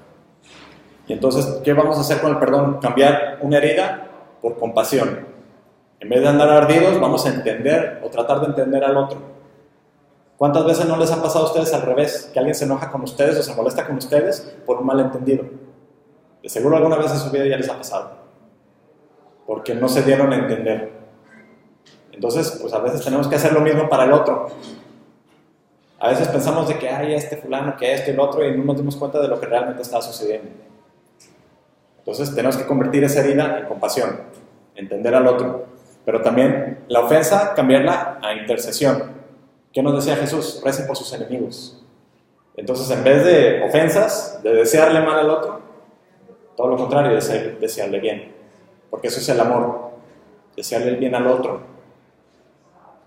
Y entonces, ¿qué vamos a hacer con el perdón? Cambiar una herida por compasión. En vez de andar ardidos, vamos a entender o tratar de entender al otro. ¿Cuántas veces no les ha pasado a ustedes al revés? Que alguien se enoja con ustedes o se molesta con ustedes por un malentendido. De seguro alguna vez en su vida ya les ha pasado. Porque no se dieron a entender. Entonces, pues a veces tenemos que hacer lo mismo para el otro. A veces pensamos de que hay este fulano, que esto y lo otro, y no nos dimos cuenta de lo que realmente está sucediendo. Entonces tenemos que convertir esa herida en compasión, entender al otro. Pero también la ofensa, cambiarla a intercesión. ¿Qué nos decía Jesús? Recen por sus enemigos. Entonces, en vez de ofensas, de desearle mal al otro, todo lo contrario, desearle bien. Porque eso es el amor, desearle el bien al otro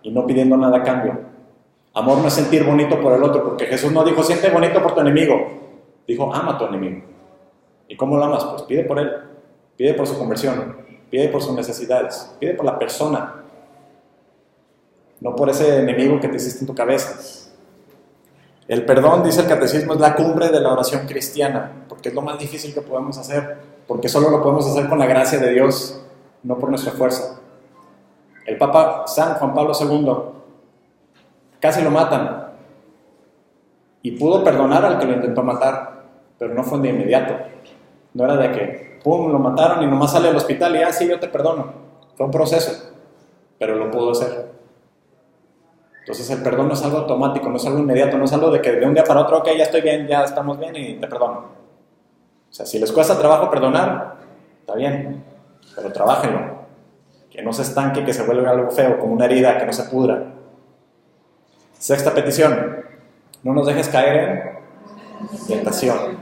y no pidiendo nada a cambio. Amor no es sentir bonito por el otro, porque Jesús no dijo, siente bonito por tu enemigo. Dijo, ama a tu enemigo. ¿Y cómo lo amas? Pues pide por él, pide por su conversión, pide por sus necesidades, pide por la persona, no por ese enemigo que te hiciste en tu cabeza. El perdón, dice el catecismo, es la cumbre de la oración cristiana, porque es lo más difícil que podemos hacer, porque solo lo podemos hacer con la gracia de Dios, no por nuestra fuerza. El Papa San Juan Pablo II casi lo matan y pudo perdonar al que lo intentó matar, pero no fue de inmediato. No era de que, pum, lo mataron y nomás sale del hospital y sí, yo te perdono. Fue un proceso, pero lo pudo hacer. Entonces el perdón no es algo automático, no es algo inmediato, no es algo de que de un día para otro, ok, ya estoy bien, ya estamos bien y te perdono. O sea, si les cuesta trabajo perdonar, está bien, pero trabájenlo. Que no se estanque, que se vuelva algo feo, como una herida, que no se pudra. Sexta petición, no nos dejes caer en tentación.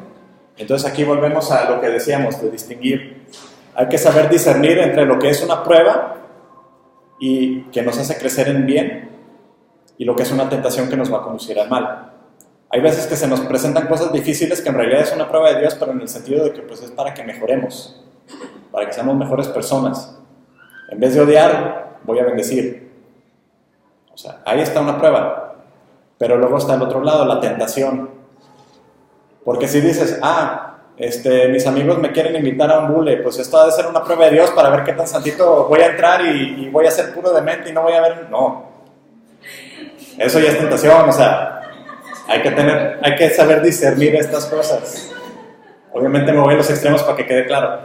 Entonces aquí volvemos a lo que decíamos, de distinguir. Hay que saber discernir entre lo que es una prueba y que nos hace crecer en bien y lo que es una tentación que nos va a conducir al mal. Hay veces que se nos presentan cosas difíciles que en realidad es una prueba de Dios, pero en el sentido de que pues, es para que mejoremos, para que seamos mejores personas. En vez de odiar, voy a bendecir. O sea, ahí está una prueba. Pero luego está el otro lado, la tentación. Porque si dices, mis amigos me quieren invitar a un bule, pues esto ha de ser una prueba de Dios para ver qué tan santito voy a entrar y voy a ser puro de mente y no voy a ver... No. Eso ya es tentación, o sea, hay que saber discernir estas cosas. Obviamente me voy a los extremos para que quede claro.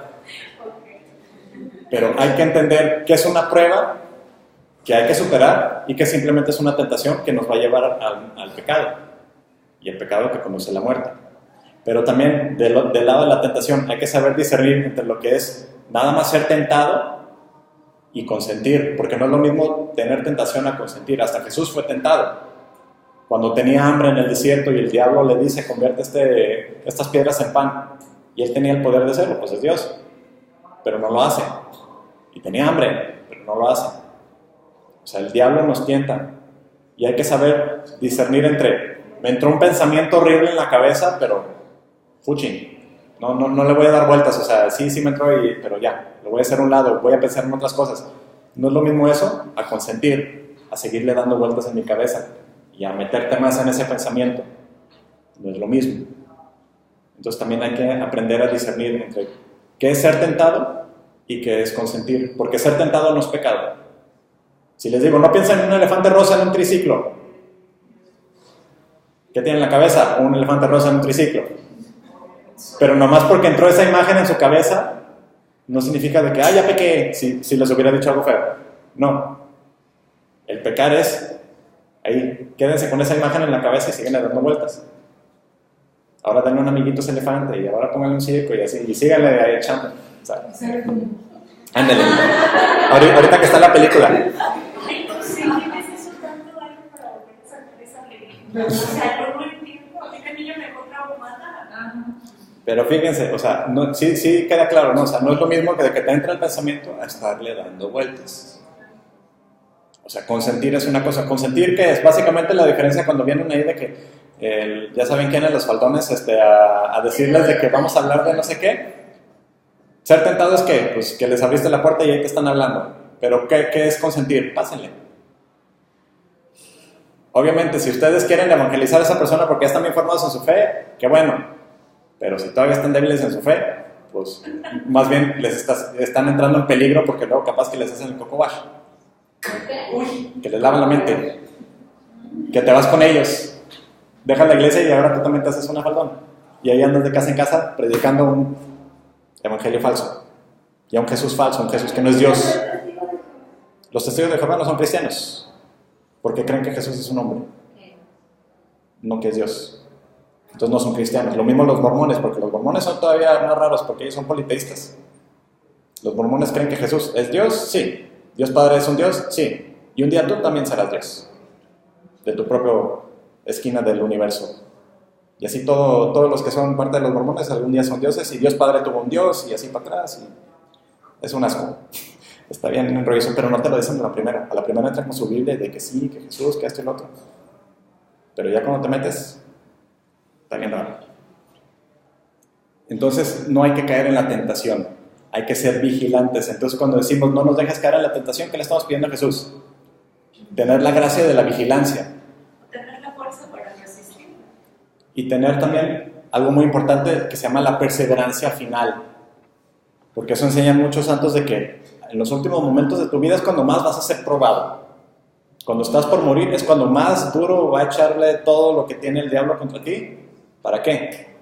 Pero hay que entender que es una prueba que hay que superar y que simplemente es una tentación que nos va a llevar al pecado. Y el pecado que conduce a la muerte. Pero también del lado de la tentación hay que saber discernir entre lo que es nada más ser tentado y consentir, porque no es lo mismo tener tentación a consentir. Hasta Jesús fue tentado. Cuando tenía hambre en el desierto y el diablo le dice, convierte estas piedras en pan, y él tenía el poder de hacerlo, pues es Dios, pero no lo hace. Y tenía hambre, pero no lo hace. O sea, el diablo nos tienta y hay que saber discernir entre, me entró un pensamiento horrible en la cabeza, pero fuchin, no le voy a dar vueltas, o sea, sí me entró, pero ya, lo voy a hacer a un lado, voy a pensar en otras cosas. No es lo mismo eso a consentir, a seguirle dando vueltas en mi cabeza y a meterte más en ese pensamiento. No es lo mismo. Entonces también hay que aprender a discernir entre qué es ser tentado y qué es consentir, porque ser tentado no es pecado. Si les digo, no piensen en un elefante rosa en un triciclo, ¿qué tiene en la cabeza? Un elefante rosa en un triciclo. Pero nomás porque entró esa imagen en su cabeza, no significa de que, ya pequé, si les hubiera dicho algo feo. No. El pecar es, ahí, quédense con esa imagen en la cabeza y siguen dando vueltas. Ahora denle un amiguito ese elefante y ahora pónganle un circo y así, y síganle ahí echando. O sea, ándale. Ahorita que está la película. Ay, no sé, ¿tienes eso tanto algo para volver a sacar esa película? O sea, yo no entiendo, a mí de niño me fue traumada. Pero fíjense, o sea, no, sí queda claro, ¿no? O sea, no es lo mismo que de que te entra el pensamiento a estarle dando vueltas. O sea, consentir es una cosa. ¿Consentir qué es? Básicamente la diferencia cuando vienen ahí de que, ya saben quiénes, los faldones, a decirles de que vamos a hablar de no sé qué. Ser tentado es que, pues, que les abriste la puerta y ahí te están hablando. Pero ¿qué es consentir? Pásenle. Obviamente, si ustedes quieren evangelizar a esa persona porque ya están bien formados en su fe, qué bueno. Pero si todavía están débiles en su fe, pues más bien están entrando en peligro porque luego capaz que les hacen el coco wash. Que les lavan la mente. Que te vas con ellos. Dejas la iglesia y ahora tú también te haces una faldón. Y ahí andas de casa en casa predicando un evangelio falso. Y a un Jesús falso, un Jesús que no es Dios. Los testigos de Jehová no son cristianos. Porque creen que Jesús es un hombre. No que es Dios. Entonces no son cristianos. Lo mismo los mormones, porque los mormones son todavía más raros porque ellos son politeístas. Los mormones creen que Jesús es Dios, sí. Dios Padre es un Dios, sí. Y un día tú también serás Dios. De tu propia esquina del universo. Y así todos los que son parte de los mormones algún día son dioses. Y Dios Padre tuvo un Dios y así para atrás. Y es un asco. Está bien en revisión, pero no te lo dicen de la primera. A la primera entra con su Biblia de que sí, que Jesús, que esto y lo otro. Pero ya cuando te metes, está bien raro. Entonces no hay que caer en la tentación, hay que ser vigilantes. Entonces cuando decimos no nos dejes caer en la tentación, ¿qué le estamos pidiendo a Jesús? Tener la gracia de la vigilancia. Tener la fuerza para resistir. Y tener también algo muy importante que se llama la perseverancia final. Porque eso enseñan muchos santos de que en los últimos momentos de tu vida es cuando más vas a ser probado. Cuando estás por morir es cuando más duro va a echarle todo lo que tiene el diablo contra ti. ¿Para qué?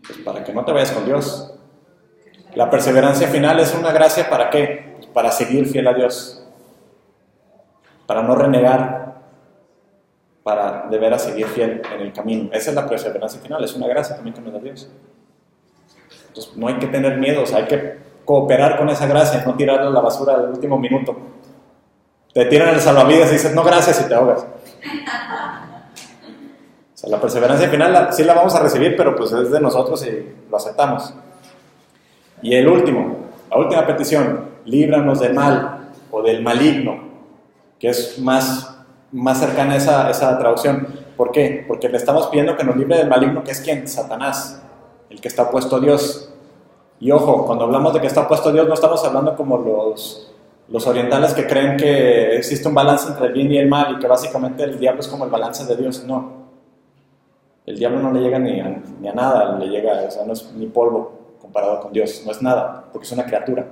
Pues para que no te vayas con Dios. La perseverancia final es una gracia ¿para qué? Pues para seguir fiel a Dios. Para no renegar. Para de veras seguir fiel en el camino. Esa es la perseverancia final, es una gracia también que nos da Dios. Entonces no hay que tener miedos, hay que cooperar con esa gracia, no tirarla a la basura del último minuto. Te tiran el salvavidas y dices, no gracias, y te ahogas. O sea, la perseverancia final sí la vamos a recibir, pero pues es de nosotros y lo aceptamos. Y la última petición, líbranos del mal o del maligno, que es más cercana a esa traducción. ¿Por qué? Porque le estamos pidiendo que nos libre del maligno, que es ¿quién? Satanás, el que está opuesto a Dios. Y ojo, cuando hablamos de que está opuesto a Dios, no estamos hablando como los orientales que creen que existe un balance entre el bien y el mal y que básicamente el diablo es como el balance de Dios. No. El diablo no le llega ni a nada, le llega, o sea, no es ni polvo comparado con Dios, no es nada, porque es una criatura.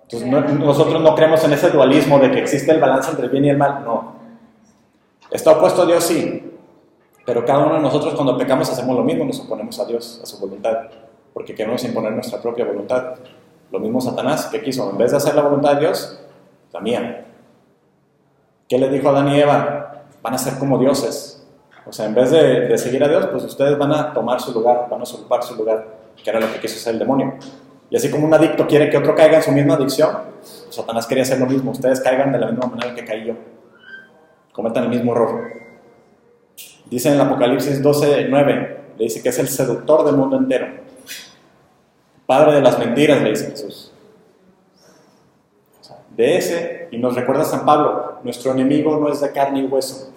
Entonces nosotros no creemos en ese dualismo de que existe el balance entre el bien y el mal, no. ¿Está opuesto a Dios? Sí, pero cada uno de nosotros cuando pecamos hacemos lo mismo, nos oponemos a Dios, a su voluntad, porque queremos imponer nuestra propia voluntad. Lo mismo Satanás, que quiso, en vez de hacer la voluntad de Dios, la mía. ¿Qué le dijo a Adán y Eva? Van a ser como dioses. O sea, en vez de seguir a Dios, pues ustedes van a tomar su lugar, van a usurpar su lugar, que era lo que quiso hacer el demonio. Y así como un adicto quiere que otro caiga en su misma adicción, Satanás quería hacer lo mismo. Ustedes caigan de la misma manera que caí yo. Cometan el mismo error. Dice en el Apocalipsis 12:9, le dice que es el seductor del mundo entero. Padre de las mentiras, le dice Jesús. O sea, de ese, y nos recuerda San Pablo, nuestro enemigo no es de carne y hueso.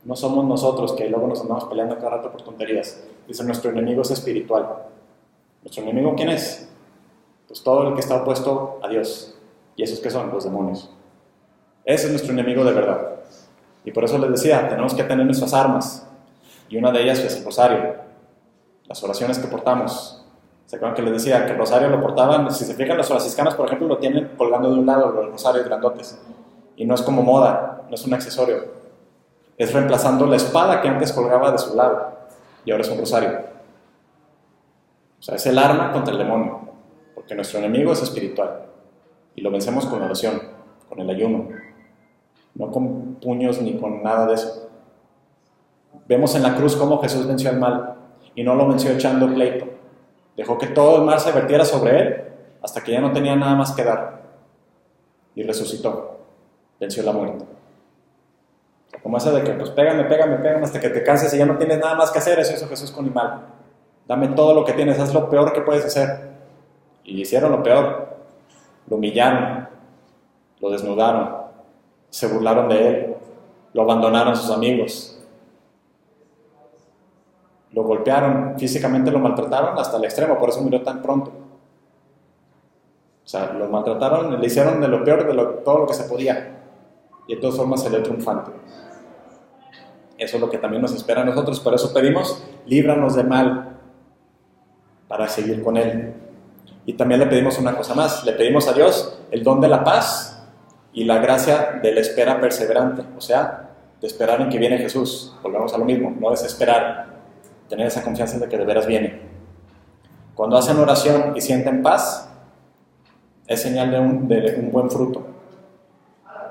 No somos nosotros que luego nos andamos peleando cada rato por tonterías. Dice, nuestro enemigo es espiritual. ¿Nuestro enemigo quién es? Pues todo el que está opuesto a Dios. ¿Y esos qué son? Los demonios. Ese es nuestro enemigo de verdad. Y por eso les decía, tenemos que tener nuestras armas. Y una de ellas es el rosario. Las oraciones que portamos. ¿Se acuerdan que les decía que el rosario lo portaban? Si se fijan, los franciscanos, por ejemplo, lo tienen colgando de un lado, los rosarios grandotes. Y no es como moda, no es un accesorio. Es reemplazando la espada que antes colgaba de su lado. Y ahora es un rosario. O sea, es el arma contra el demonio. Porque nuestro enemigo es espiritual. Y lo vencemos con la oración, con el ayuno. No con puños ni con nada de eso. Vemos en la cruz cómo Jesús venció el mal. Y no lo venció echando pleito. Dejó que todo el mal se vertiera sobre él hasta que ya no tenía nada más que dar. Y resucitó. Venció la muerte. O sea, como esa de que, pues pégame hasta que te canses y ya no tienes nada más que hacer. Eso hizo Jesús con el mal. Dame todo lo que tienes, haz lo peor que puedes hacer. Y hicieron lo peor. Lo humillaron. Lo desnudaron. Se burlaron de él. Lo abandonaron sus amigos. Lo golpearon, físicamente lo maltrataron hasta el extremo, por eso murió tan pronto. O sea, lo maltrataron, le hicieron de lo peor, todo lo que se podía. Y de todas formas salió triunfante. Eso es lo que también nos espera a nosotros, por eso pedimos, líbranos del mal. para seguir con Él. Y también le pedimos una cosa más, le pedimos a Dios el don de la paz y la gracia de la espera perseverante, o sea, de esperar en que viene Jesús. Volvemos a lo mismo, no desesperar, tener esa confianza de que de veras viene. Cuando hacen oración y sienten paz, es señal de un buen fruto,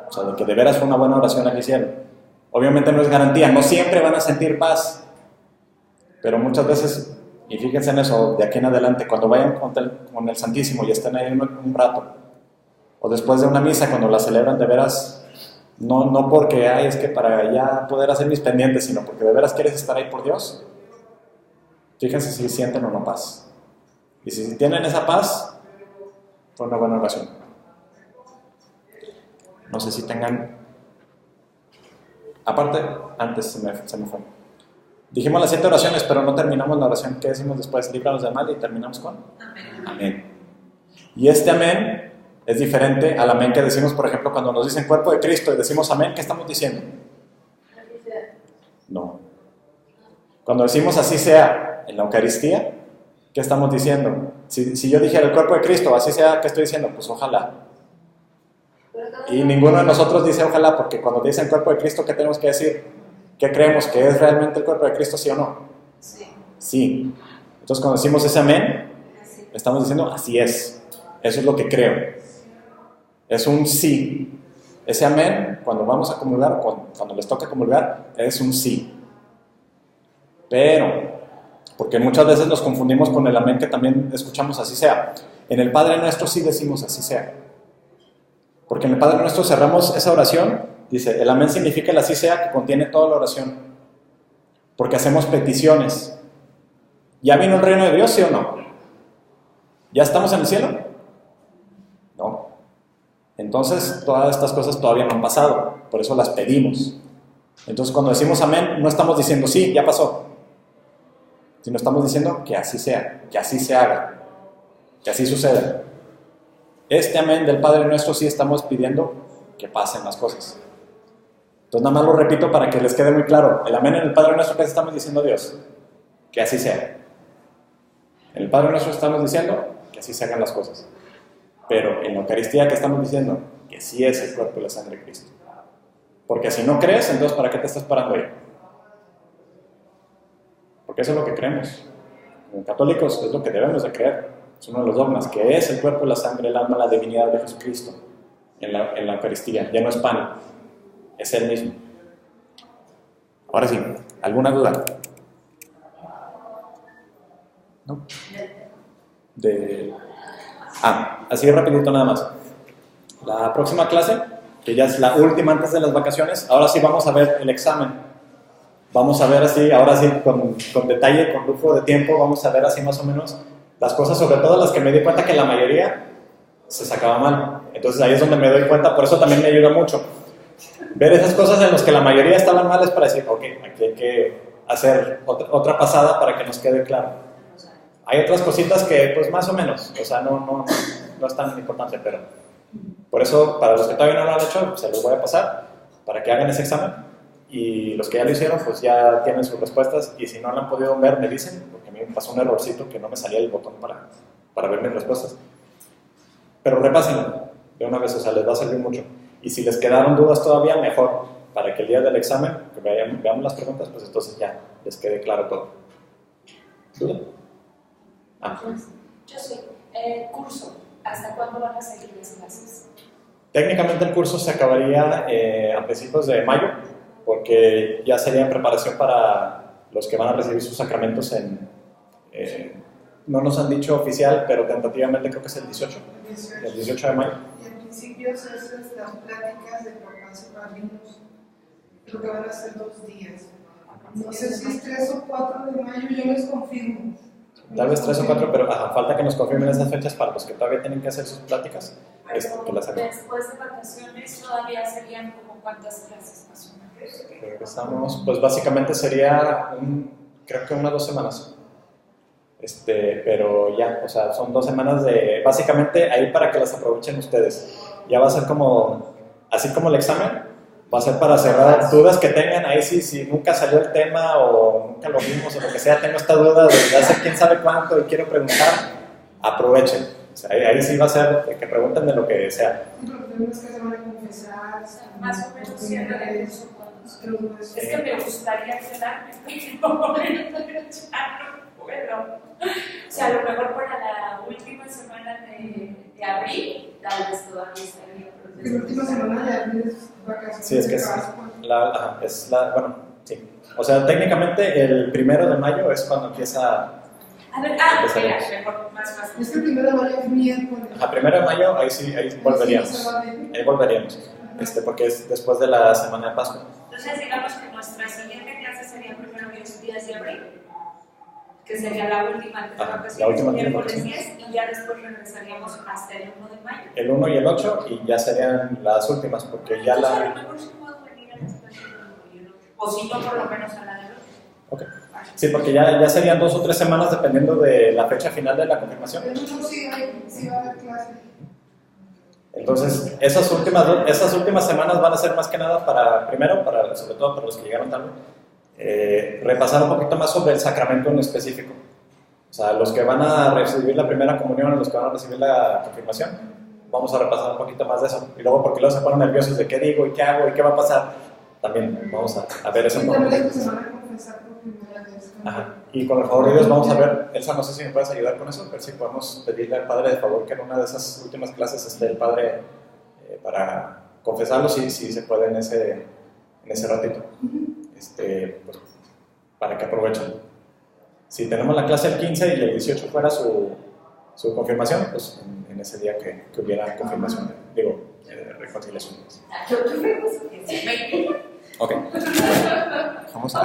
o sea, de que de veras fue una buena oración la que hicieron. Obviamente no es garantía, no siempre van a sentir paz, pero muchas veces, y fíjense en eso, de aquí en adelante, cuando vayan con el Santísimo y estén ahí un rato, o después de una misa, cuando la celebran de veras, no porque es que para ya poder hacer mis pendientes, sino porque de veras quieres estar ahí por Dios, fíjense si sienten o no paz. Y si tienen esa paz, fue una buena oración. No sé si tengan... Aparte, antes se me fue. Dijimos las 7 oraciones, pero no terminamos la oración. ¿Qué decimos después? Líbranos del mal y terminamos con amén. Amén. Y este amén es diferente al amén que decimos, por ejemplo, cuando nos dicen cuerpo de Cristo y decimos amén, ¿qué estamos diciendo? No. Cuando decimos así sea en la Eucaristía, ¿qué estamos diciendo? Si yo dijera el cuerpo de Cristo, así sea, ¿qué estoy diciendo? Pues ojalá. Y ninguno de nosotros dice ojalá, porque cuando dicen cuerpo de Cristo, ¿qué tenemos que decir? ¿Qué creemos? ¿Que es realmente el cuerpo de Cristo, sí o no? Sí. Sí. Entonces cuando decimos ese amén, estamos diciendo así es. Eso es lo que creo. Es un sí. Ese amén, cuando vamos a comulgar, cuando les toca comulgar, es un sí. Pero, porque muchas veces nos confundimos con el amén que también escuchamos así sea. En el Padre Nuestro sí decimos así sea. Porque en el Padre Nuestro cerramos esa oración, dice, el amén significa el así sea que contiene toda la oración. Porque hacemos peticiones. ¿Ya vino el reino de Dios, sí o no? ¿Ya estamos en el cielo? No. Entonces, todas estas cosas todavía no han pasado, por eso las pedimos. Entonces, cuando decimos amén, no estamos diciendo sí, ya pasó, sino estamos diciendo que así sea, que así se haga, que así suceda. Este amén del Padre Nuestro sí estamos pidiendo que pasen las cosas. Entonces, nada más lo repito para que les quede muy claro. El amén en el Padre Nuestro, ¿qué estamos diciendo a Dios? Que así sea. En el Padre Nuestro estamos diciendo que así se hagan las cosas. Pero en la Eucaristía, ¿qué estamos diciendo? Que sí es el cuerpo y la sangre de Cristo. Porque si no crees, entonces ¿para qué te estás parando ahí? Porque eso es lo que creemos. Como católicos es lo que debemos de creer. Es uno de los dogmas, que es el cuerpo y la sangre, el alma, la divinidad de Jesucristo en la Eucaristía. Ya no es pan, es Él mismo. Ahora sí, ¿alguna duda? ¿No? Así rapidito nada más. La próxima clase, que ya es la última antes de las vacaciones, ahora sí vamos a ver el examen. Vamos a ver así, ahora sí, con detalle, con lujo de tiempo, vamos a ver así más o menos las cosas, sobre todo las que me di cuenta que la mayoría se sacaba mal. Entonces ahí es donde me doy cuenta, por eso también me ayuda mucho. Ver esas cosas en las que la mayoría estaban mal es para decir, ok, aquí hay que hacer otra pasada para que nos quede claro. Hay otras cositas que pues más o menos, o sea, no es tan importante, pero por eso para los que todavía no lo han hecho, se los voy a pasar para que hagan ese examen. Y los que ya lo hicieron, pues ya tienen sus respuestas. Y si no lo han podido ver, me dicen, porque a mí me pasó un errorcito que no me salía el botón para ver mis respuestas. Pero repásenlo de una vez, o sea, les va a servir mucho. Y si les quedaron dudas todavía, mejor, para que el día del examen, que veamos las preguntas, pues entonces ya les quede claro todo. ¿Duda? Yo sí. El curso, ¿hasta cuándo van a seguir las clases? Técnicamente el curso se acabaría a principios de mayo, porque ya sería en preparación para los que van a recibir sus sacramentos no nos han dicho oficial, pero tentativamente creo que es el 18 de mayo. Y en principio es las pláticas de papás y padrinos, lo que van a hacer 2 días. No sé si es 3 o 4 de mayo, yo les confirmo. Tal vez 3 o 4, pero falta que nos confirmen esas fechas para los que todavía tienen que hacer sus pláticas. Pero que las hagan. después de vacaciones todavía serían como cuántas clases más o menos. Regresamos, pues básicamente sería creo que 1 o 2 semanas. Pero ya, o sea, son 2 semanas de, básicamente ahí para que las aprovechen ustedes. Ya va a ser como, así como el examen, Va a ser para cerrar dudas que tengan ahí, si nunca salió el tema o nunca lo vimos o lo que sea, tengo esta duda desde hace quién sabe cuánto y quiero preguntar, aprovechen. O sea, ahí sí va a ser que pregunten de lo que sea. Tenemos que se van a confesar. Más o menos cierre de curso. Es que me gustaría quedarme, pero ya no puedo. O sea, a lo mejor para la última semana de abril, tal vez todavía estaría. La última semana de abril es vacaciones. Sí, es que es bueno, sí. O sea, técnicamente el 1 de mayo es cuando empieza. A ver, mira, mejor, más fácil. Es que el 1 de mayo es miércoles. A 1 de mayo, ahí volveríamos. Ahí volveríamos. Porque es después de la semana de Pascua. Entonces, digamos que nuestra siguiente clase sería primero 10 días de abril, que sería la última antes de vacaciones, la última miércoles 10, y ya después regresaríamos hasta el 1 de mayo. El 1 y el 8, y ya serían las últimas, porque ya Entonces, la. a lo mejor sí puedo venir a las clases del 1 y el 8, o si no, por lo menos a la del 8. Ok. Sí, porque ya serían 2 o 3 semanas dependiendo de la fecha final de la confirmación. El 1 sí va a haber clase. Entonces, esas últimas semanas van a ser más que nada sobre todo para los que llegaron tarde, repasar un poquito más sobre el sacramento en específico. O sea, los que van a recibir la primera comunión, los que van a recibir la confirmación, vamos a repasar un poquito más de eso. Y luego, porque luego se ponen nerviosos de qué digo y qué hago y qué va a pasar, también vamos a ver eso. Y también se van a confesar por primera vez. Ajá. Y con el favor de Dios vamos a ver, Elsa, no sé si me puedes ayudar con eso, ver si podemos pedirle al Padre de favor que en una de esas últimas clases esté el Padre para confesarlo, si se puede en ese ratito, pues, para que aprovechen. Si tenemos la clase el 15 y el 18 fuera su confirmación, pues en ese día que hubiera confirmación, reconciliación. Yo creo que sí. Ok. Vamos a